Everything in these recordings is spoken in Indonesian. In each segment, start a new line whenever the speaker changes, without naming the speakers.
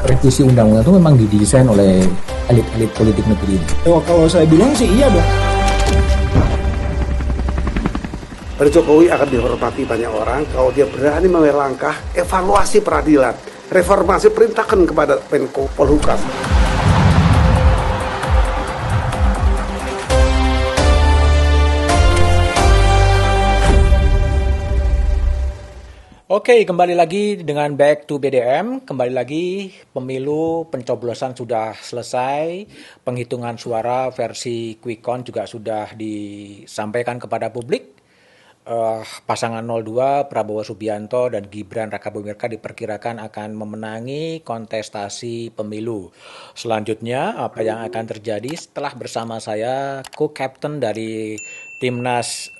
revisi undang-undang itu memang didesain oleh elit-elit politik negeri ini?
Kalau saya bilang sih iya dong.
Pak Jokowi akan dihormati banyak orang kalau dia berani mengambil langkah evaluasi peradilan, reformasi, perintahkan kepada Menko Polhukam.
Oke, kembali lagi dengan Back to BDM. Kembali lagi, pemilu pencoblosan sudah selesai. Penghitungan suara versi quick count juga sudah disampaikan kepada publik. Pasangan 02 Prabowo Subianto dan Gibran Rakabuming-Raka diperkirakan akan memenangi kontestasi pemilu. Selanjutnya, apa yang akan terjadi setelah bersama saya co-captain dari Timnas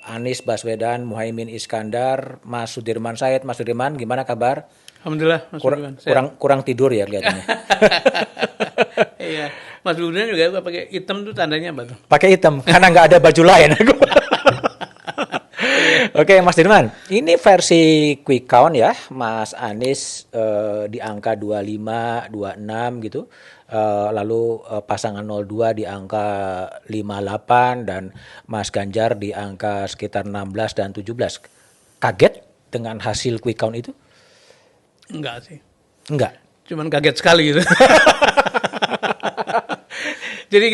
Anies Baswedan, Muhaimin Iskandar, Mas Sudirman Said. Mas Sudirman, gimana kabar?
Alhamdulillah, Mas Sudirman.
Kurang tidur ya kelihatannya.
Iya, Mas Sudirman juga pakai hitam tuh tandanya apa tuh?
Pakai hitam, karena nggak ada baju lain. Oke, Mas Dirman, ini versi quick count ya, Mas Anies di angka 25, 26 gitu. Lalu pasangan 02 di angka 58 dan Mas Ganjar di angka sekitar 16 dan 17. Kaget dengan hasil quick count itu?
Enggak sih.
Enggak.
Cuman kaget sekali gitu. Jadi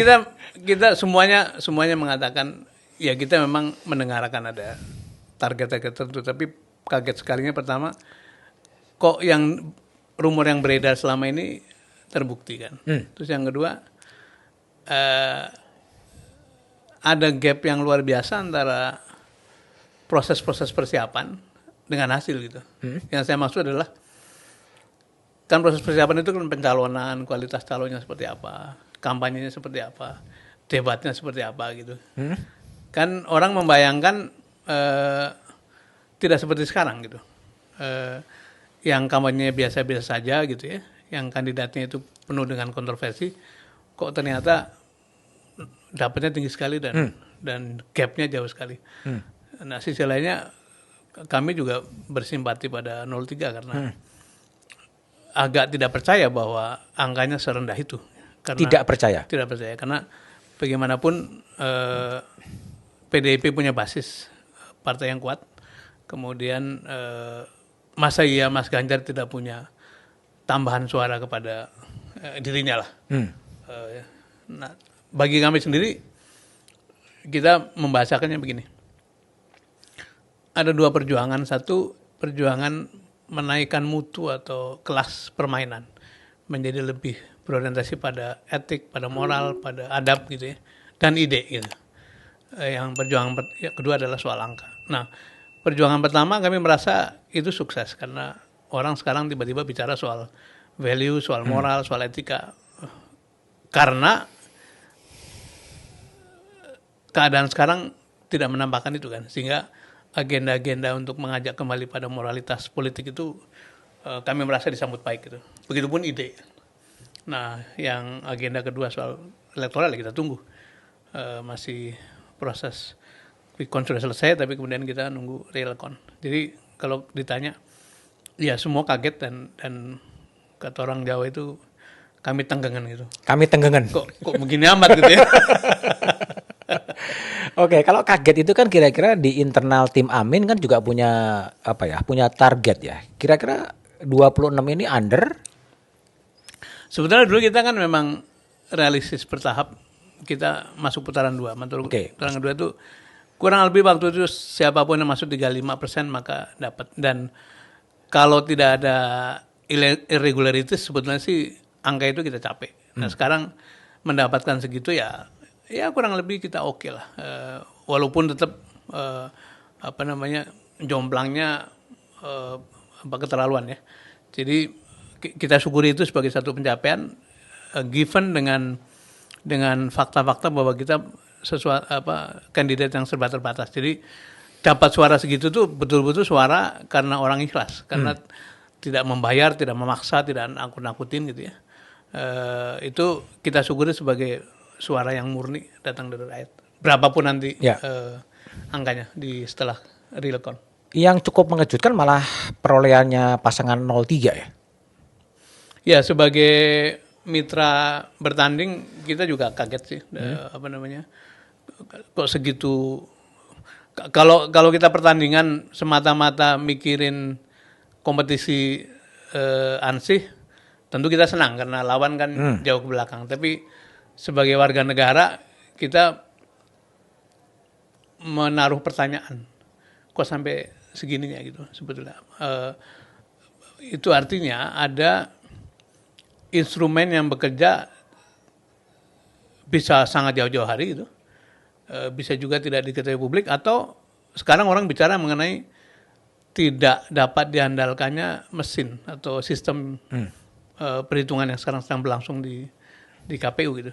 kita semuanya mengatakan ya kita memang mendengarkan ada target-target tertentu, tapi kaget sekalinya pertama kok yang rumor yang beredar selama ini terbukti kan. Terus yang kedua ada gap yang luar biasa antara proses-proses persiapan dengan hasil gitu. Yang saya maksud adalah kan proses persiapan itu kan pencalonan, kualitas calonnya seperti apa, kampanyenya seperti apa, debatnya seperti apa gitu. Kan orang membayangkan tidak seperti sekarang gitu. Yang kampanyenya biasa-biasa saja gitu ya, yang kandidatnya itu penuh dengan kontroversi, kok ternyata dapatnya tinggi sekali dan gapnya jauh sekali. Nah, sisi lainnya kami juga bersimpati pada 03 karena agak tidak percaya bahwa angkanya serendah itu. Karena
Tidak percaya
karena bagaimanapun PDIP punya basis partai yang kuat. Kemudian masa iya Mas Ganjar tidak punya tambahan suara kepada dirinya lah. Nah, bagi kami sendiri kita membahasakannya begini. Ada dua perjuangan. Satu, perjuangan menaikkan mutu atau kelas permainan menjadi lebih berorientasi pada etik, pada moral, pada adab gitu ya, dan ide gitu. Yang perjuangan kedua adalah soal angka. Nah, perjuangan pertama kami merasa itu sukses karena orang sekarang tiba-tiba bicara soal value, soal moral, soal etika. Karena keadaan sekarang tidak menampakkan itu kan, sehingga agenda-agenda untuk mengajak kembali pada moralitas politik itu kami merasa disambut baik gitu. Begitupun ide. Nah, yang agenda kedua soal elektoral kita tunggu. Masih proses quick count sudah selesai, tapi kemudian kita nunggu real count. Jadi kalau ditanya, ya semua kaget dan kata orang Jawa itu kami tenggengan gitu.
Kami tenggengan.
Kok begini amat gitu ya.
Oke, kalau kaget itu kan kira-kira di internal tim Amin kan juga punya punya target ya. Kira-kira 26 ini under?
Sebetulnya dulu kita kan memang realistis bertahap. Kita masuk putaran 2. Putaran kedua itu kurang lebih waktu itu siapapun yang masuk 35% maka dapat. Dan kalau tidak ada irregularities sebetulnya sih angka itu kita capai. Nah, sekarang mendapatkan segitu ya kurang lebih kita oke lah. Walaupun tetap jomblangnya keterlaluan ya. Jadi kita syukuri itu sebagai satu pencapaian given dengan fakta-fakta bahwa kita kandidat yang serba terbatas. Jadi dapat suara segitu tuh betul-betul suara karena orang ikhlas, karena tidak membayar, tidak memaksa, tidak nakut-nakutin gitu ya. Itu kita syukuri sebagai suara yang murni datang dari rakyat. Berapapun nanti angkanya setelah real count.
Yang cukup mengejutkan malah perolehannya pasangan 03 ya.
Ya, sebagai mitra bertanding kita juga kaget sih, apa namanya, kok segitu. Kalau kita pertandingan semata-mata mikirin kompetisi ansih, tentu kita senang karena lawan kan jauh ke belakang. Tapi sebagai warga negara kita menaruh pertanyaan, kok sampai segininya gitu sebetulnya. Itu artinya ada instrumen yang bekerja bisa sangat jauh-jauh hari gitu, bisa juga tidak diketahui publik, atau sekarang orang bicara mengenai tidak dapat diandalkannya mesin atau sistem perhitungan yang sekarang sedang berlangsung di KPU gitu.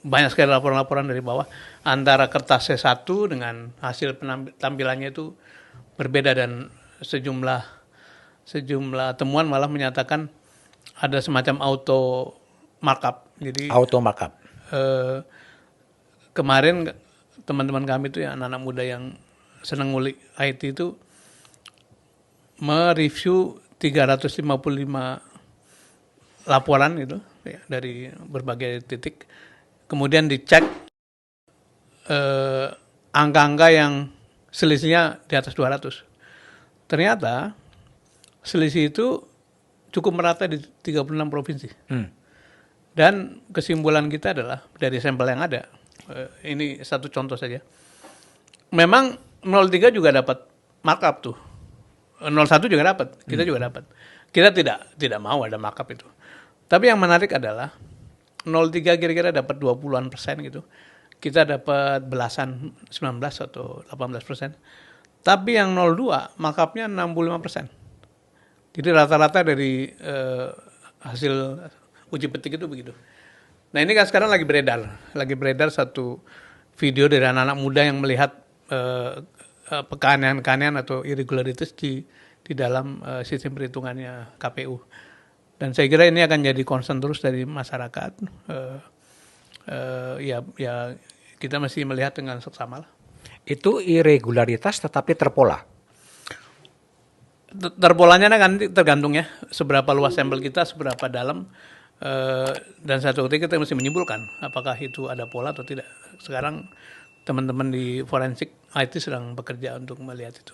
Banyak sekali laporan-laporan dari bawah, antara kertas C1 dengan hasil tampilannya itu berbeda, dan sejumlah temuan malah menyatakan ada semacam auto markup. Jadi
Auto markup.
kemarin teman-teman kami itu ya, anak-anak muda yang senang ngulik IT itu mereview 355 laporan gitu ya, dari berbagai titik. Kemudian dicek angka-angka yang selisihnya di atas 200. Ternyata selisih itu cukup merata di 36 provinsi. Dan kesimpulan kita adalah dari sampel yang ada, ini satu contoh saja. Memang 03 juga dapat markup tuh. 01 juga dapat, kita juga dapat. Kita tidak mau ada markup itu. Tapi yang menarik adalah 03 kira-kira dapat 20-an% gitu. Kita dapat belasan, 19 atau 18%. Tapi yang 02 markupnya 65%. Jadi rata-rata dari hasil uji petik itu begitu. Nah ini kan sekarang lagi beredar satu video dari anak-anak muda yang melihat keanehan-keanehan atau irregularities di dalam sistem perhitungannya KPU. Dan saya kira ini akan jadi concern terus dari masyarakat. Ya kita mesti melihat dengan seksama lah.
Itu irregularitas tetapi terpola.
Terpolanya kan tergantung ya, seberapa luas sampel kita, seberapa dalam, dan satu ketika kita mesti menyimpulkan apakah itu ada pola atau tidak. Sekarang teman-teman di forensik IT sedang bekerja untuk melihat itu.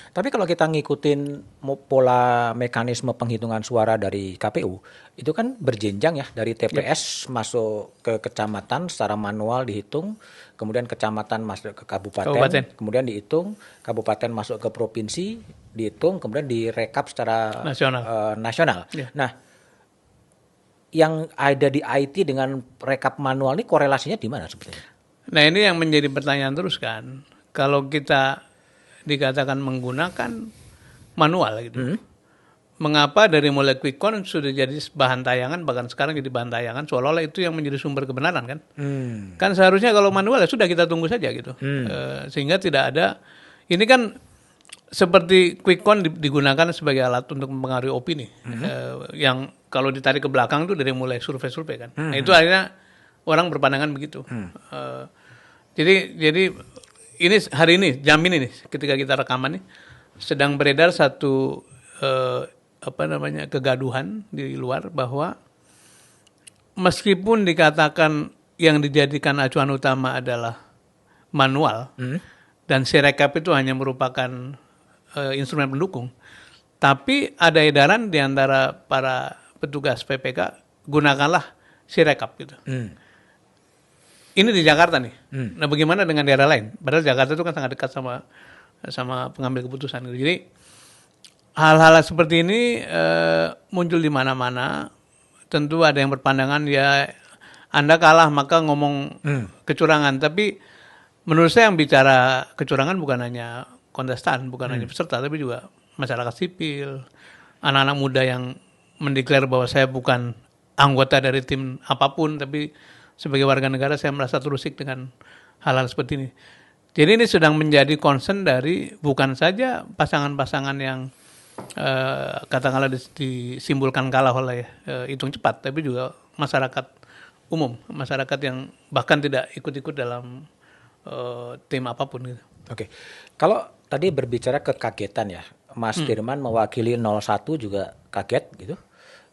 Tapi kalau kita ngikutin pola mekanisme penghitungan suara dari KPU, itu kan berjenjang ya, dari TPS masuk ke kecamatan secara manual dihitung, kemudian kecamatan masuk ke kabupaten, kemudian dihitung, kabupaten masuk ke provinsi, dihitung, kemudian direkap secara nasional.
Yeah.
Nah, yang ada di IT dengan rekap manual ini korelasinya di mana sebetulnya?
Nah ini yang menjadi pertanyaan terus kan, kalau kita dikatakan menggunakan manual gitu. Mengapa dari mulai quick count sudah jadi bahan tayangan, bahkan sekarang jadi bahan tayangan, seolah-olah itu yang menjadi sumber kebenaran kan? Kan seharusnya kalau manual ya sudah kita tunggu saja gitu. Sehingga tidak ada, ini kan seperti quick count digunakan sebagai alat untuk mempengaruhi opini. Yang kalau ditarik ke belakang itu dari mulai survei-survei kan. Nah itu akhirnya orang berpandangan begitu. Jadi ini hari ini, jam ini nih, ketika kita rekaman nih, sedang beredar satu kegaduhan di luar bahwa meskipun dikatakan yang dijadikan acuan utama adalah manual dan Sirekap itu hanya merupakan instrumen pendukung, tapi ada edaran di antara para petugas PPK, gunakanlah Sirekap gitu. Ini di Jakarta nih. Nah, bagaimana dengan daerah lain? Padahal Jakarta itu kan sangat dekat sama pengambil keputusan. Jadi hal-hal seperti ini muncul di mana-mana. Tentu ada yang berpandangan ya Anda kalah maka ngomong kecurangan. Tapi menurut saya yang bicara kecurangan bukan hanya kontestan, bukan hanya peserta, tapi juga masyarakat sipil, anak-anak muda yang mendeklar bahwa saya bukan anggota dari tim apapun, tapi sebagai warga negara saya merasa terusik dengan hal-hal seperti ini. Jadi ini sedang menjadi concern dari bukan saja pasangan-pasangan yang katakanlah disimpulkan kalah oleh hitung cepat, tapi juga masyarakat umum, masyarakat yang bahkan tidak ikut-ikut dalam tim apapun gitu.
Oke. Kalau tadi berbicara kekagetan ya, Mas Firman mewakili 01 juga kaget gitu.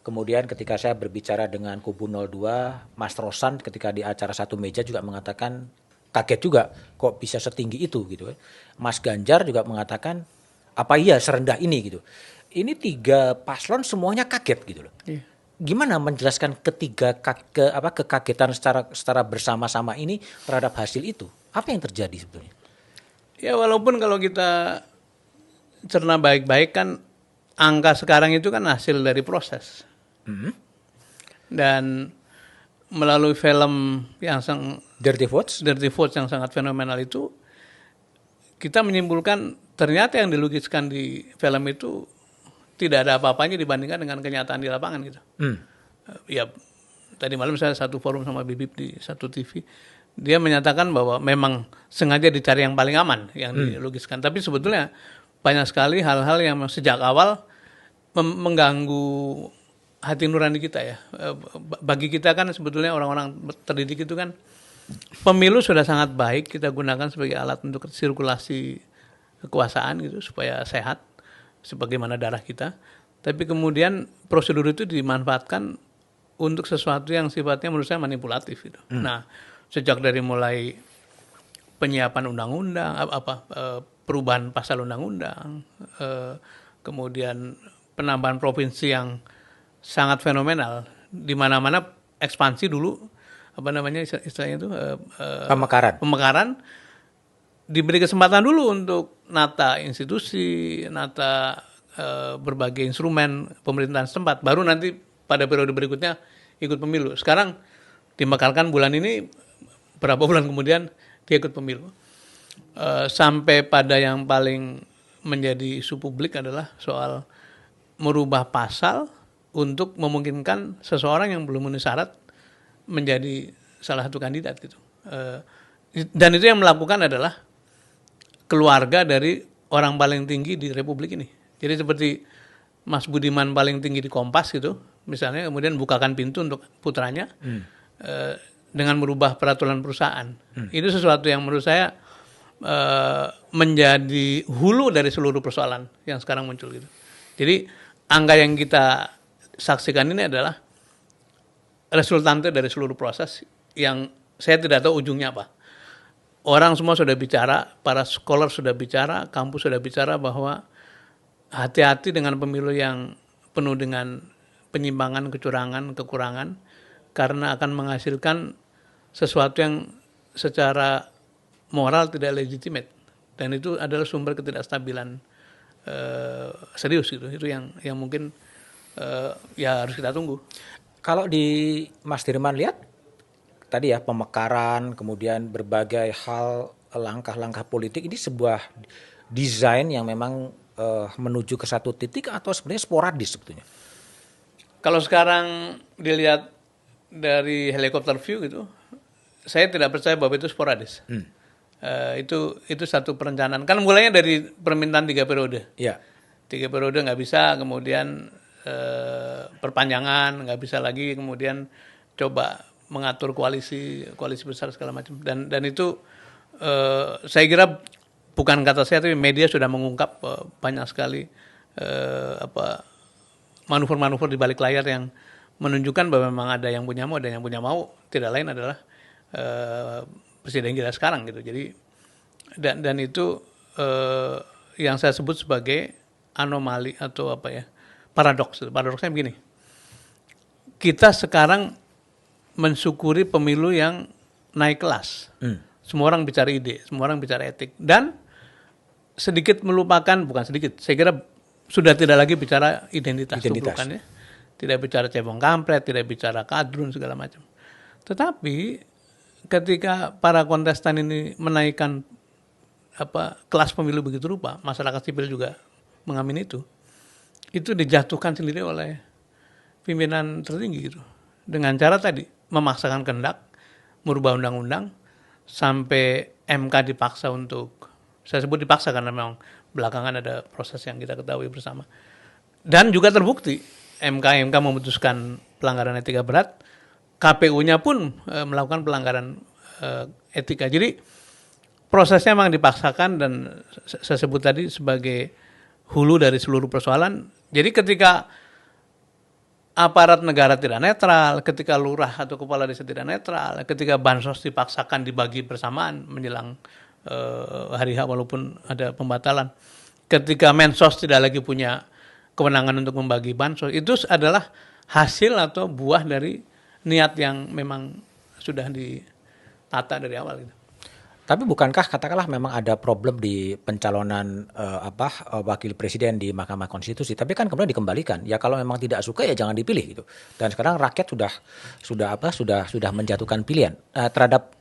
Kemudian ketika saya berbicara dengan kubu 02, Mas Rosan ketika di acara satu meja juga mengatakan kaget juga kok bisa setinggi itu gitu. Mas Ganjar juga mengatakan apa iya serendah ini gitu. Ini 3 paslon semuanya kaget gitu loh.
Iya.
Gimana menjelaskan kekagetan secara bersama-sama ini terhadap hasil itu? Apa yang terjadi sebetulnya?
Ya walaupun kalau kita cerna baik-baik kan angka sekarang itu kan hasil dari proses. Dan melalui film yang
Dirty Votes?
Dirty Votes yang sangat fenomenal itu, kita menyimpulkan ternyata yang dilukiskan di film itu tidak ada apa-apanya dibandingkan dengan kenyataan di lapangan gitu. Ya tadi malam saya satu forum sama Bibip di satu TV, dia menyatakan bahwa memang sengaja dicari yang paling aman yang dilukiskan. Tapi sebetulnya banyak sekali hal-hal yang sejak awal mengganggu hati nurani kita ya. Bagi kita kan sebetulnya orang-orang terdidik itu kan pemilu sudah sangat baik kita gunakan sebagai alat untuk sirkulasi kekuasaan gitu supaya sehat sebagaimana darah kita. Tapi kemudian prosedur itu dimanfaatkan untuk sesuatu yang sifatnya menurut saya manipulatif gitu. Nah, sejak dari mulai penyiapan undang-undang perubahan pasal undang-undang, kemudian penambahan provinsi yang sangat fenomenal, di mana-mana ekspansi dulu istilahnya itu pemekaran, diberi kesempatan dulu untuk nata institusi, nata berbagai instrumen pemerintahan setempat, baru nanti pada periode berikutnya ikut pemilu. Sekarang dimekarkan bulan ini, berapa bulan kemudian dia ikut pemilu. Sampai pada yang paling menjadi isu publik adalah soal merubah pasal untuk memungkinkan seseorang yang belum memenuhi syarat menjadi salah satu kandidat gitu. Dan itu yang melakukan adalah keluarga dari orang paling tinggi di Republik ini. Jadi seperti Mas Budiman paling tinggi di Kompas gitu, misalnya kemudian bukakan pintu untuk putranya dengan merubah peraturan perusahaan. Itu sesuatu yang menurut saya menjadi hulu dari seluruh persoalan yang sekarang muncul gitu. Jadi angka yang kita saksikan ini adalah resultante dari seluruh proses yang saya tidak tahu ujungnya apa. Orang semua sudah bicara, para scholar sudah bicara, kampus sudah bicara bahwa hati-hati dengan pemilu yang penuh dengan penyimpangan, kecurangan, kekurangan, karena akan menghasilkan sesuatu yang secara moral tidak legitimate, dan itu adalah sumber ketidakstabilan serius gitu. Itu yang mungkin ya harus kita tunggu.
Kalau di Mas Dirman lihat tadi ya pemekaran, kemudian berbagai hal, langkah-langkah politik ini sebuah desain yang memang menuju ke satu titik atau sebenarnya sporadis sebetulnya?
Kalau sekarang dilihat dari helikopter view gitu, saya tidak percaya bahwa itu sporadis. Itu satu perencanaan. Kan mulainya dari permintaan 3 periode.
Ya.
3 periode nggak bisa, kemudian perpanjangan nggak bisa lagi, kemudian coba mengatur koalisi besar segala macam. Dan itu saya kira bukan kata saya, tapi media sudah mengungkap banyak sekali manuver-manuver di balik layar yang menunjukkan bahwa memang ada yang punya mau, ada yang punya mau. Tidak lain adalah presiden kita sekarang gitu. Jadi dan itu yang saya sebut sebagai anomali atau paradoks. Paradoksnya begini. Kita sekarang mensyukuri pemilu yang naik kelas. Semua orang bicara ide, semua orang bicara etik, dan sedikit melupakan, bukan sedikit, saya kira sudah tidak lagi bicara identitas. Ya. Tidak bicara cebong kampret, tidak bicara kadrun segala macam. Tetapi ketika para kontestan ini menaikkan kelas pemilu begitu rupa, masyarakat sipil juga mengamini itu dijatuhkan sendiri oleh pimpinan tertinggi gitu. Dengan cara tadi memaksakan kehendak, merubah undang-undang, sampai MK dipaksa untuk, saya sebut dipaksa karena memang belakangan ada proses yang kita ketahui bersama. Dan juga terbukti MK memutuskan pelanggaran etika berat, KPU-nya pun melakukan pelanggaran etika. Jadi prosesnya memang dipaksakan, dan saya sebut tadi sebagai hulu dari seluruh persoalan. Jadi ketika aparat negara tidak netral, ketika lurah atau kepala desa tidak netral, ketika bansos dipaksakan dibagi bersamaan menjelang hari H walaupun ada pembatalan, ketika Mensos tidak lagi punya kewenangan untuk membagi bansos, itu adalah hasil atau buah dari niat yang memang sudah ditata dari awal gitu.
Tapi bukankah katakanlah memang ada problem di pencalonan wakil presiden di Mahkamah Konstitusi, tapi kan kemudian dikembalikan. Ya kalau memang tidak suka ya jangan dipilih gitu. Dan sekarang rakyat sudah menjatuhkan pilihan. Terhadap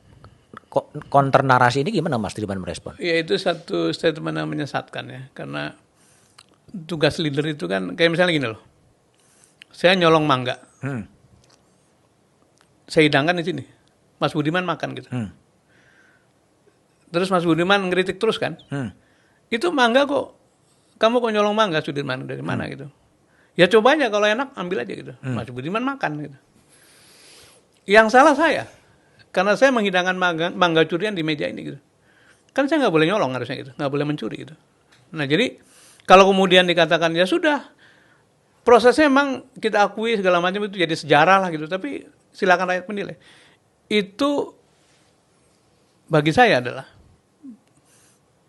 counter narasi ini gimana Mas Triban merespon?
Ya itu satu statement yang menyesatkan ya, karena tugas leader itu kan kayak misalnya gini loh. Saya nyolong mangga. Saya hidangkan di sini. Mas Budiman makan gitu. Terus Mas Budiman ngeritik terus kan. Itu mangga kok, kamu kok nyolong mangga Sudirman dari mana gitu. Ya coba aja kalau enak ambil aja gitu. Mas Budiman makan gitu. Yang salah saya, karena saya menghidangkan mangga curian di meja ini gitu. Kan saya nggak boleh nyolong harusnya gitu, nggak boleh mencuri gitu. Nah jadi kalau kemudian dikatakan ya sudah, prosesnya memang kita akui segala macam itu jadi sejarah lah gitu. Tapi silakan rakyat menilai. Itu bagi saya adalah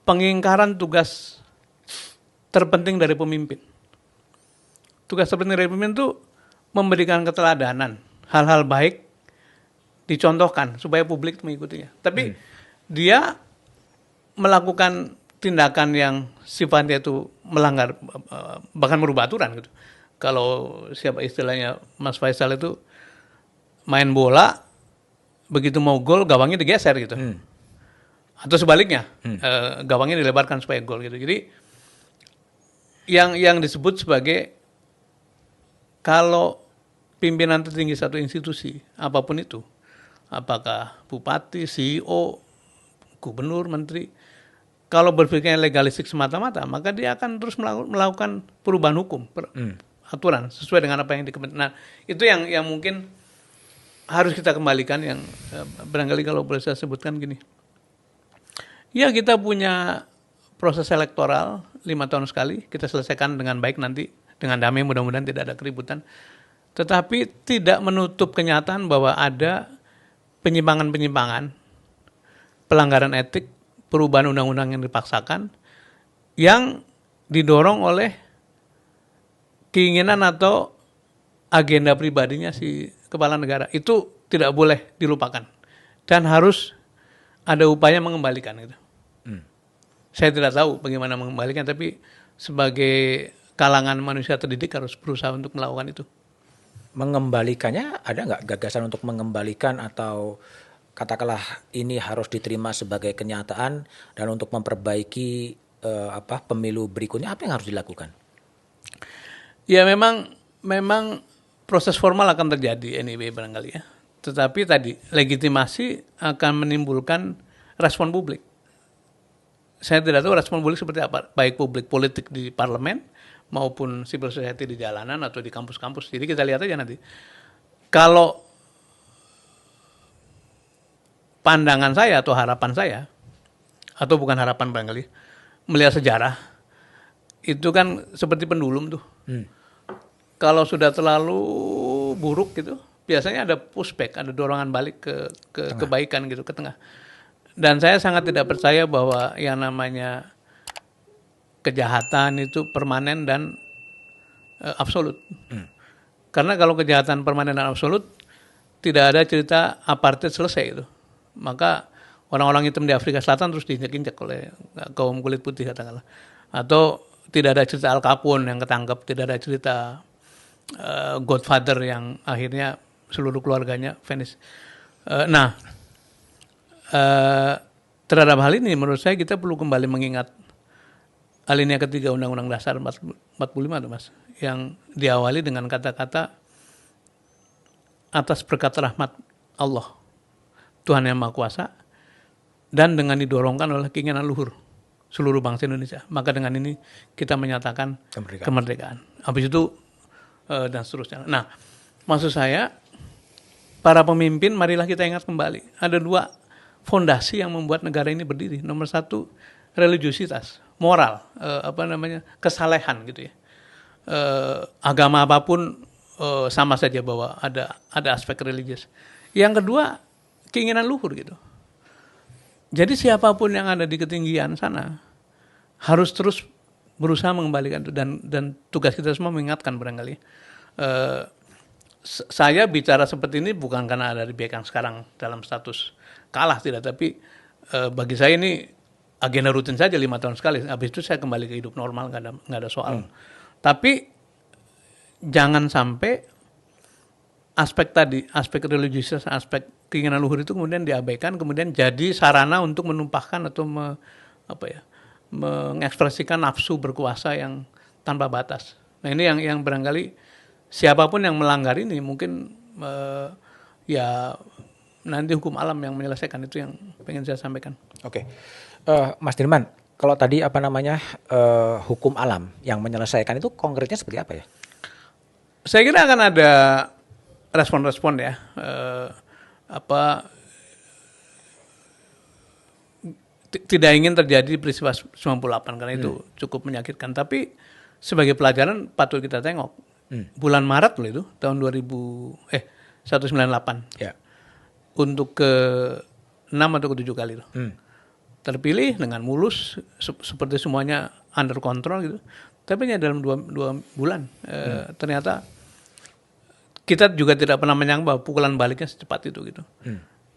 pengingkaran tugas terpenting dari pemimpin. Tugas terpenting dari pemimpin itu memberikan keteladanan, hal-hal baik dicontohkan supaya publik mengikutinya. Tapi dia melakukan tindakan yang sifatnya itu melanggar, bahkan merubah aturan gitu. Kalau siapa istilahnya Mas Faisal itu main bola, begitu mau gol gawangnya digeser gitu. Atau sebaliknya, gawangnya dilebarkan supaya gol gitu. Jadi yang disebut sebagai kalau pimpinan tertinggi satu institusi apapun itu, apakah bupati, CEO, gubernur, menteri, kalau berpikirnya legalistik semata-mata, maka dia akan terus melakukan perubahan hukum, aturan sesuai dengan apa yang dikepentingan. Nah, itu yang mungkin harus kita kembalikan, yang barangkali kalau boleh saya sebutkan gini. Ya kita punya proses elektoral 5 tahun sekali, kita selesaikan dengan baik nanti, dengan damai, mudah-mudahan tidak ada keributan. Tetapi tidak menutup kenyataan bahwa ada penyimpangan-penyimpangan, pelanggaran etik, perubahan undang-undang yang dipaksakan, yang didorong oleh keinginan atau agenda pribadinya si kepala negara. Itu tidak boleh dilupakan dan harus ada upaya mengembalikan gitu. Saya tidak tahu bagaimana mengembalikan, tapi sebagai kalangan manusia terdidik harus berusaha untuk melakukan itu.
Mengembalikannya ada nggak gagasan untuk mengembalikan, atau katakanlah ini harus diterima sebagai kenyataan dan untuk memperbaiki pemilu berikutnya apa yang harus dilakukan?
Ya memang proses formal akan terjadi anyway barangkali ya. Tetapi tadi legitimasi akan menimbulkan respon publik. Saya tidak tahu respon publik seperti apa, baik publik politik di parlemen maupun civil society di jalanan atau di kampus-kampus. Jadi kita lihat aja nanti. Kalau pandangan saya atau harapan saya, atau bukan harapan barangkali, melihat sejarah, itu kan seperti pendulum tuh. Kalau sudah terlalu buruk gitu, biasanya ada pushback, ada dorongan balik ke kebaikan gitu, ke tengah. Dan saya sangat tidak percaya bahwa yang namanya kejahatan itu permanen dan absolut. Karena kalau kejahatan permanen dan absolut, tidak ada cerita apartheid selesai itu. Maka orang-orang hitam di Afrika Selatan terus diinjak-injak oleh kaum kulit putih katakanlah. Atau tidak ada cerita Al Capone yang ketangkep, tidak ada cerita Godfather yang akhirnya seluruh keluarganya vanish. Terhadap hal ini menurut saya kita perlu kembali mengingat alinea ketiga Undang-Undang Dasar 45 tuh Mas, yang diawali dengan kata-kata atas berkat rahmat Allah, Tuhan yang Maha Kuasa, dan dengan didorongkan oleh keinginan luhur seluruh bangsa Indonesia. Maka dengan ini kita menyatakan kemerdekaan. Habis itu dan seterusnya. Nah, maksud saya para pemimpin marilah kita ingat kembali ada 2 fondasi yang membuat negara ini berdiri. Nomor 1 religiusitas, moral, kesalehan gitu ya. Agama apapun sama saja bahwa ada aspek religius. Yang kedua, keinginan luhur gitu. Jadi siapapun yang ada di ketinggian sana harus terus berusaha mengembalikan itu, dan tugas kita semua mengingatkan barangkali. Saya bicara seperti ini bukan karena ada di pihak yang sekarang dalam status kalah, tidak, tapi bagi saya ini agenda rutin saja 5 tahun sekali. Habis itu saya kembali ke hidup normal, nggak ada soal. Tapi jangan sampai aspek tadi, aspek religius, aspek keinginan luhur itu kemudian diabaikan, kemudian jadi sarana untuk menumpahkan atau mengekspresikan nafsu berkuasa yang tanpa batas. Nah ini yang barangkali siapapun yang melanggar ini mungkin ya nanti hukum alam yang menyelesaikan, itu yang pengen saya sampaikan.
Oke. Mas Dirman, kalau tadi hukum alam yang menyelesaikan itu konkretnya seperti apa ya?
Saya kira akan ada respon-respon ya. Tidak ingin terjadi peristiwa 98 karena itu cukup menyakitkan. Tapi sebagai pelajaran patut kita tengok. Bulan Maret loh itu tahun 198.
Ya.
Untuk ke 6 atau ke 7 kali loh. Terpilih dengan mulus, seperti semuanya under control gitu. Tapi hanya dalam 2 bulan ternyata kita juga tidak pernah menyangka bahwa pukulan baliknya secepat itu gitu.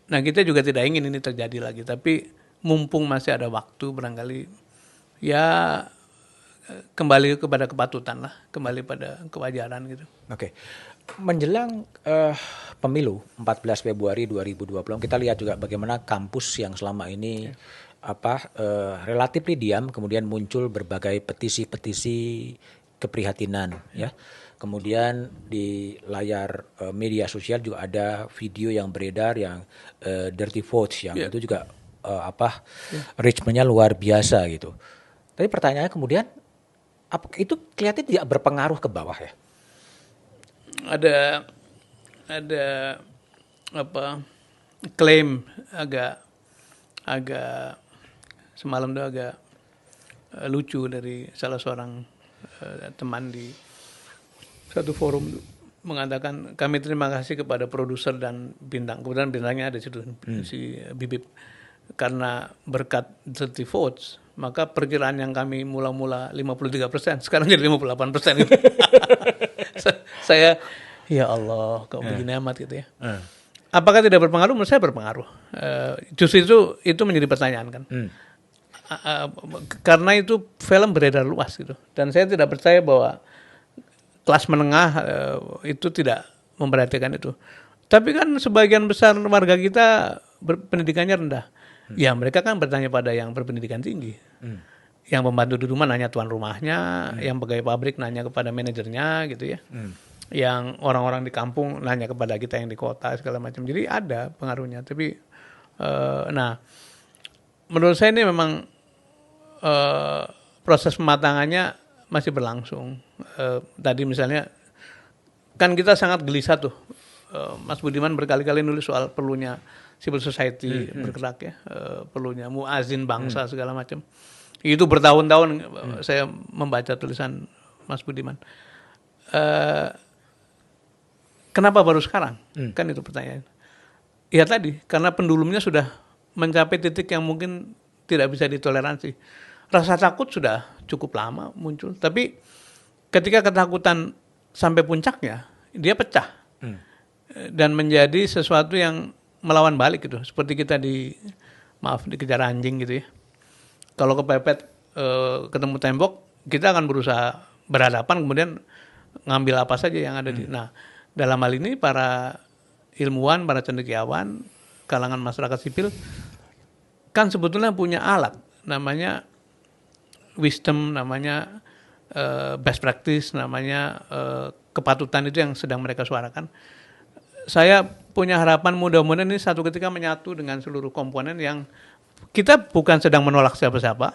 Nah kita juga tidak ingin ini terjadi lagi, tapi mumpung masih ada waktu barangkali ya kembali kepada kepatutan lah, kembali pada kewajaran gitu.
Oke. Menjelang pemilu 14 Februari 2020, kita lihat juga bagaimana kampus yang selama ini relatif diam, kemudian muncul berbagai petisi-petisi keprihatinan ya. Kemudian di layar media sosial juga ada video yang beredar yang dirty votes yang itu juga reachment-nya luar biasa gitu. Tapi pertanyaannya kemudian itu kelihatan tidak berpengaruh ke bawah ya?
Ada klaim agak semalam itu agak lucu dari salah seorang teman di satu forum mengatakan, kami terima kasih kepada produser dan bintang. Kemudian bintangnya ada di situ, si Bibip. Karena berkat 30 votes, maka perkiraan yang kami mula-mula 53%, sekarang jadi 58% gitu. Saya, ya Allah, kok begini amat gitu ya. Apakah tidak berpengaruh? Menurut saya berpengaruh. Justru itu menjadi pertanyaan kan. Karena itu film beredar luas gitu. Dan saya tidak percaya bahwa kelas menengah itu tidak memperhatikan itu. Tapi kan sebagian besar warga kita pendidikannya rendah. Ya mereka kan bertanya pada yang berpendidikan tinggi. Yang pembantu di rumah nanya tuan rumahnya, yang pegawai pabrik nanya kepada manajernya gitu ya. Yang orang-orang di kampung nanya kepada kita yang di kota segala macam. Jadi ada pengaruhnya. Tapi menurut saya ini memang proses pematangannya masih berlangsung. Tadi misalnya kan kita sangat gelisah tuh. Mas Budiman berkali-kali nulis soal perlunya civil society bergerak ya, perlunya muazin bangsa segala macam. Itu bertahun-tahun saya membaca tulisan Mas Budiman. Kenapa baru sekarang? Kan itu pertanyaan. Ya tadi, karena pendulumnya sudah mencapai titik yang mungkin tidak bisa ditoleransi. Rasa takut sudah cukup lama muncul, tapi ketika ketakutan sampai puncaknya, dia pecah dan menjadi sesuatu yang melawan balik gitu. Seperti kita dikejar anjing gitu ya. Kalau kepepet ketemu tembok, kita akan berusaha berhadapan, kemudian ngambil apa saja yang ada di. Nah, dalam hal ini para ilmuwan, para cendekiawan, kalangan masyarakat sipil kan sebetulnya punya alat, namanya wisdom, namanya best practice, namanya kepatutan, itu yang sedang mereka suarakan. Saya punya harapan mudah-mudahan ini satu ketika menyatu dengan seluruh komponen yang kita bukan sedang menolak siapa-siapa,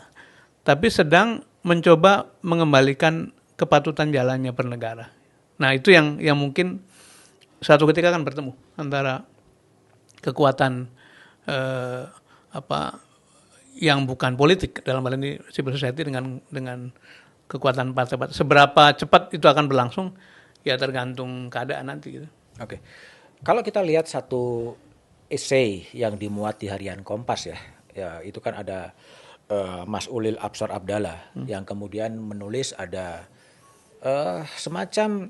tapi sedang mencoba mengembalikan kepatutan jalannya bernegara. Nah itu yang mungkin satu ketika akan bertemu antara kekuatan yang bukan politik, dalam hal ini civil society, dengan kekuatan partai-partai. Seberapa cepat itu akan berlangsung, ya tergantung keadaan nanti gitu.
Oke. Kalau kita lihat satu essay yang dimuat di harian Kompas ya itu kan ada Mas Ulil Absar Abdallah yang kemudian menulis ada semacam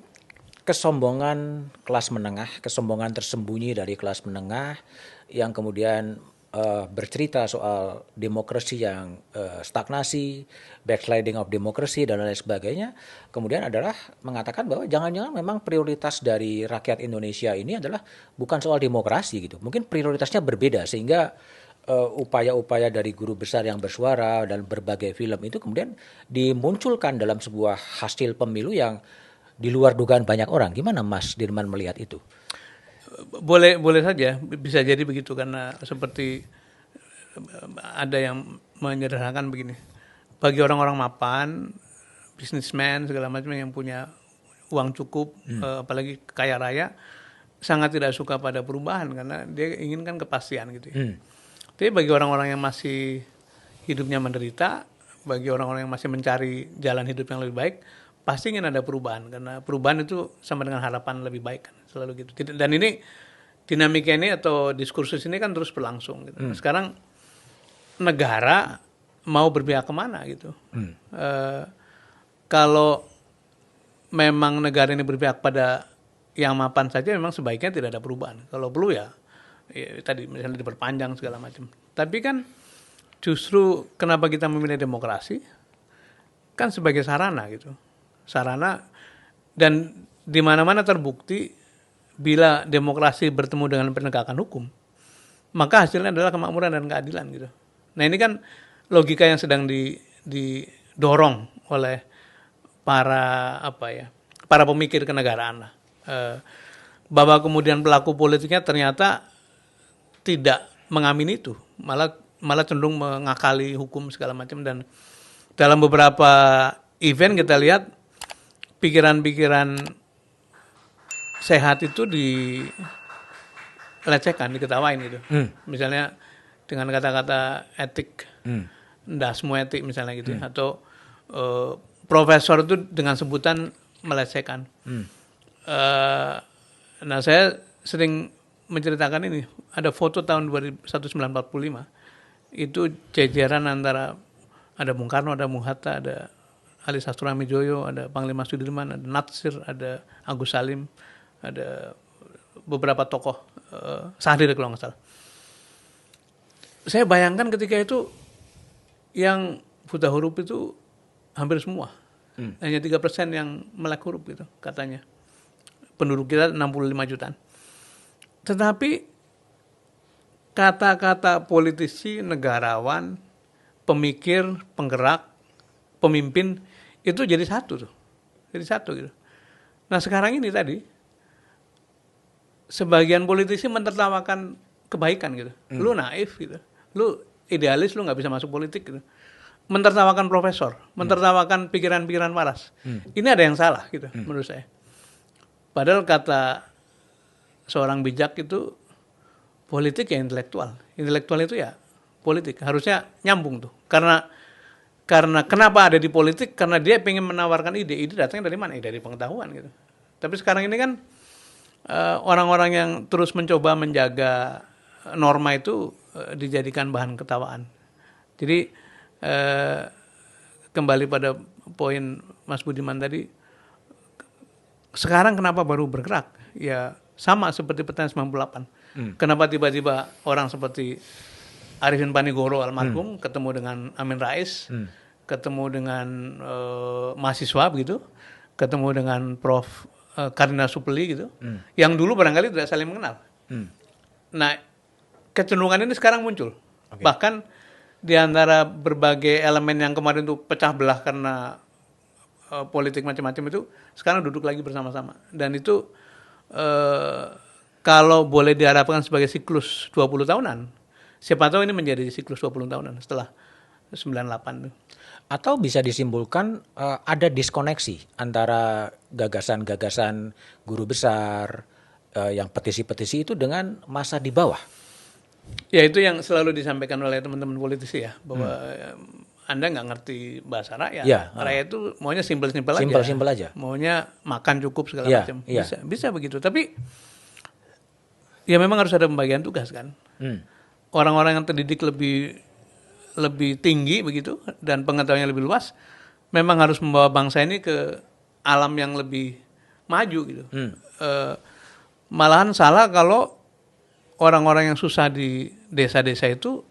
kesombongan kelas menengah, kesombongan tersembunyi dari kelas menengah yang kemudian bercerita soal demokrasi yang stagnasi, backsliding of democracy dan lain sebagainya. Kemudian adalah mengatakan bahwa jangan-jangan memang prioritas dari rakyat Indonesia ini adalah bukan soal demokrasi gitu. Mungkin prioritasnya berbeda sehingga upaya-upaya dari guru besar yang bersuara dan berbagai film itu kemudian dimunculkan dalam sebuah hasil pemilu yang di luar dugaan banyak orang. Gimana Mas Dirman melihat itu?
Boleh saja, bisa jadi begitu karena seperti ada yang menyederhanakan begini. Bagi orang-orang mapan, bisnismen segala macam yang punya uang cukup, apalagi kaya raya, sangat tidak suka pada perubahan karena dia inginkan kepastian gitu ya. Tapi bagi orang-orang yang masih hidupnya menderita, bagi orang-orang yang masih mencari jalan hidup yang lebih baik, pasti ingin ada perubahan karena perubahan itu sama dengan harapan lebih baik kan, selalu gitu. Dan ini dinamika ini atau diskursus ini kan terus berlangsung gitu. Sekarang negara mau berpihak kemana gitu. Kalau memang negara ini berpihak pada yang mapan saja, memang sebaiknya tidak ada perubahan. Kalau perlu ya tadi misalnya diperpanjang segala macam. Tapi kan justru kenapa kita memilih demokrasi kan sebagai sarana gitu. Sarana, dan di mana-mana terbukti bila demokrasi bertemu dengan penegakan hukum, maka hasilnya adalah kemakmuran dan keadilan gitu. Nah ini kan logika yang sedang didorong oleh para pemikir kenegaraan lah. Bahwa kemudian pelaku politiknya ternyata tidak mengamini itu, malah cenderung mengakali hukum segala macam. Dan dalam beberapa event kita lihat pikiran-pikiran sehat itu dilecehkan, diketawain gitu. Misalnya dengan kata-kata etik, nggak semua etik misalnya gitu, atau profesor itu dengan sebutan melecehkan. Nah saya sering menceritakan ini, ada foto tahun 1945, itu jajaran antara ada Bung Karno, ada Bung Hatta, ada Ali Sastro-Amijoyo, ada Panglima Sudirman, ada Natsir, ada Agus Salim, ada beberapa tokoh, Sahrir kalau nggak salah. Saya bayangkan ketika itu yang buta huruf itu hampir semua, hanya 3% yang melek huruf gitu katanya. Penduduk kita 65 jutaan. Tetapi kata-kata politisi, negarawan, pemikir, penggerak, pemimpin itu jadi satu tuh, jadi satu gitu. Nah sekarang ini tadi sebagian politisi menertawakan kebaikan gitu, lu naif gitu, lu idealis, lu nggak bisa masuk politik gitu, menertawakan profesor, menertawakan pikiran-pikiran waras. Ini ada yang salah gitu menurut saya. Padahal kata seorang bijak itu politik ya intelektual itu ya politik, harusnya nyambung tuh. Karena kenapa ada di politik? Karena dia pengen menawarkan ide datangnya dari mana? Dari pengetahuan gitu. Tapi sekarang ini kan orang-orang yang terus mencoba menjaga norma itu dijadikan bahan ketawaan. Jadi kembali pada poin Mas Budiman tadi, sekarang kenapa baru bergerak? Ya sama seperti pertanyaan 98. Kenapa tiba-tiba orang seperti Arifin Panigoro almarhum ketemu dengan Amin Rais, ketemu dengan mahasiswa begitu, ketemu dengan Prof. Kardinal Supeli gitu, yang dulu barangkali tidak saling mengenal. Nah, kecenderungan ini sekarang muncul. Okay. Bahkan di antara berbagai elemen yang kemarin itu pecah belah karena politik macam-macam itu, sekarang duduk lagi bersama-sama. Dan itu kalau boleh diharapkan sebagai siklus 20 tahunan, siapa tahu ini menjadi siklus 20 tahunan setelah 98 itu.
Atau bisa disimpulkan ada diskoneksi antara gagasan-gagasan guru besar yang petisi-petisi itu dengan masa di bawah.
Ya itu yang selalu disampaikan oleh teman-teman politisi ya, bahwa Anda nggak ngerti bahasa rakyat.
Ya,
Rakyat itu maunya simpel-simpel aja.
Simpel-simpel aja.
Maunya makan cukup segala
Ya,
macam.
ya.
Bisa begitu. Tapi ya memang harus ada pembagian tugas kan. Orang-orang yang terdidik lebih tinggi begitu dan pengetahuannya lebih luas, memang harus membawa bangsa ini ke alam yang lebih maju gitu. Malahan salah kalau orang-orang yang susah di desa-desa itu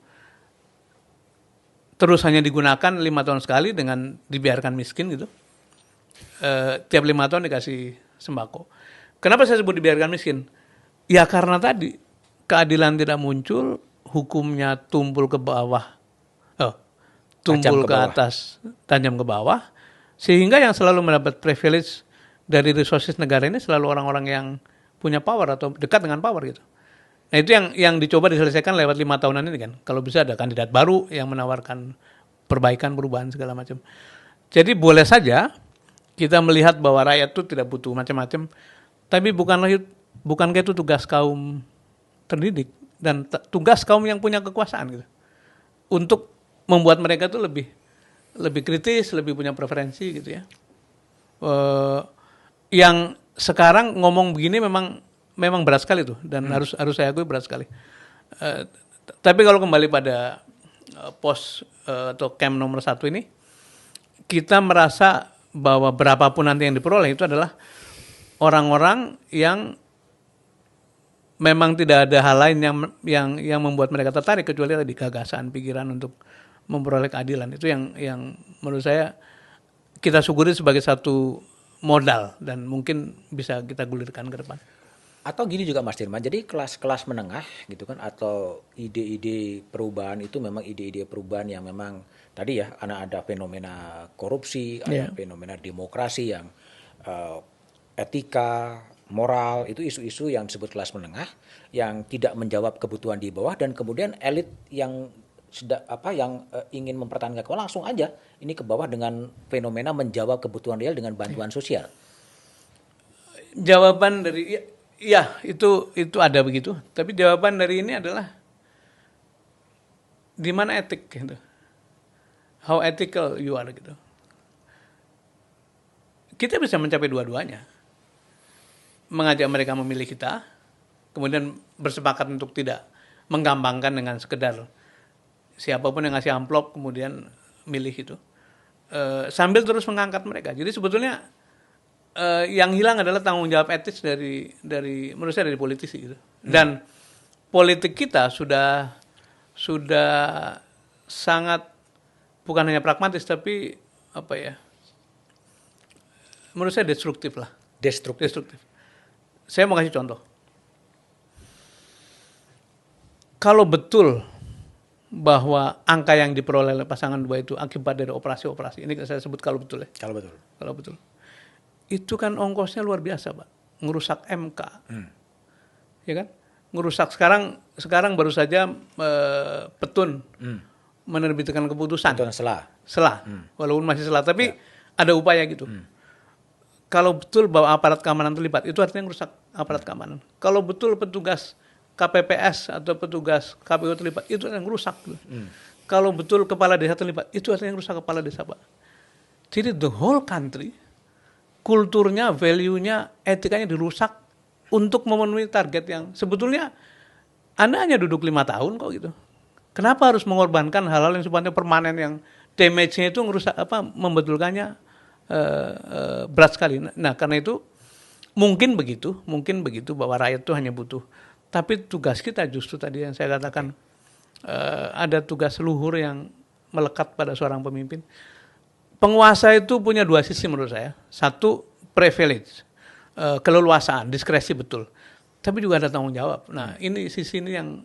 terus hanya digunakan 5 tahun sekali dengan dibiarkan miskin gitu. Tiap 5 tahun dikasih sembako. Kenapa saya sebut dibiarkan miskin? Ya karena tadi keadilan tidak muncul, hukumnya tumpul ke bawah, tumpul ke atas, tajam ke bawah, sehingga yang selalu mendapat privilege dari resources negara ini selalu orang-orang yang punya power atau dekat dengan power gitu. Nah itu yang dicoba diselesaikan lewat 5 tahunan ini kan. Kalau bisa ada kandidat baru yang menawarkan perbaikan, perubahan segala macam. Jadi boleh saja kita melihat bahwa rakyat itu tidak butuh macam-macam, tapi bukankah itu tugas kaum terdidik dan tugas kaum yang punya kekuasaan gitu, untuk membuat mereka itu lebih kritis, lebih punya preferensi gitu ya. Yang sekarang ngomong begini memang berat sekali tuh dan harus saya akui berat sekali. Tapi kalau kembali pada pos atau camp nomor 1 ini, kita merasa bahwa berapapun nanti yang diperoleh itu adalah orang-orang yang memang tidak ada hal lain yang membuat mereka tertarik kecuali tadi gagasan, pikiran untuk memperoleh keadilan. Itu yang menurut saya kita syukuri sebagai satu modal dan mungkin bisa kita gulirkan ke depan.
Atau gini juga Mas Dirman, jadi kelas-kelas menengah gitu kan, atau ide-ide perubahan itu memang ide-ide perubahan yang memang tadi ya, karena ada fenomena korupsi, ada fenomena demokrasi yang etika, moral, itu isu-isu yang disebut kelas menengah yang tidak menjawab kebutuhan di bawah, dan kemudian elit yang ingin mempertahankan keuangan langsung aja ini ke bawah dengan fenomena menjawab kebutuhan real dengan bantuan sosial.
Jawaban dari ya itu ada begitu, tapi jawaban dari ini adalah di mana etik gitu. How ethical you are gitu. Kita bisa mencapai dua-duanya. Mengajak mereka memilih kita, kemudian bersepakat untuk tidak menggampangkan dengan sekedar siapapun yang ngasih amplop kemudian milih itu, sambil terus mengangkat mereka. Jadi sebetulnya yang hilang adalah tanggung jawab etis dari menurut saya dari politisi gitu. Dan politik kita sudah sangat bukan hanya pragmatis tapi menurut saya destruktif lah. Destruktif. Saya mau kasih contoh. Kalau betul bahwa angka yang diperoleh oleh pasangan 2 itu akibat dari operasi-operasi, ini saya sebut kalau betul ya. Kalau betul. Itu kan ongkosnya luar biasa, Pak. Ngerusak MK. Ya kan? Ngerusak sekarang baru saja Petun menerbitkan keputusan. Selah. Walaupun masih selah, tapi ada upaya gitu. Kalau betul bahwa aparat keamanan terlibat, itu artinya ngerusak aparat keamanan. Kalau betul petugas KPPS atau petugas KPU terlibat, itu artinya ngerusak. Kalau betul kepala desa terlibat, itu artinya ngerusak kepala desa, Pak. Jadi the whole country, kulturnya, value-nya, etikanya dirusak untuk memenuhi target yang sebetulnya Anda hanya duduk 5 tahun kok gitu. Kenapa harus mengorbankan hal-hal yang sifatnya permanen yang damage-nya itu ngerusak membetulkannya berat sekali. Nah, karena itu mungkin begitu bahwa rakyat itu hanya butuh. Tapi tugas kita justru tadi yang saya katakan, ada tugas luhur yang melekat pada seorang pemimpin. Penguasa itu punya 2 sisi menurut saya. Satu, privilege, keleluasaan, diskresi betul. Tapi juga ada tanggung jawab. Nah, ini sisi ini yang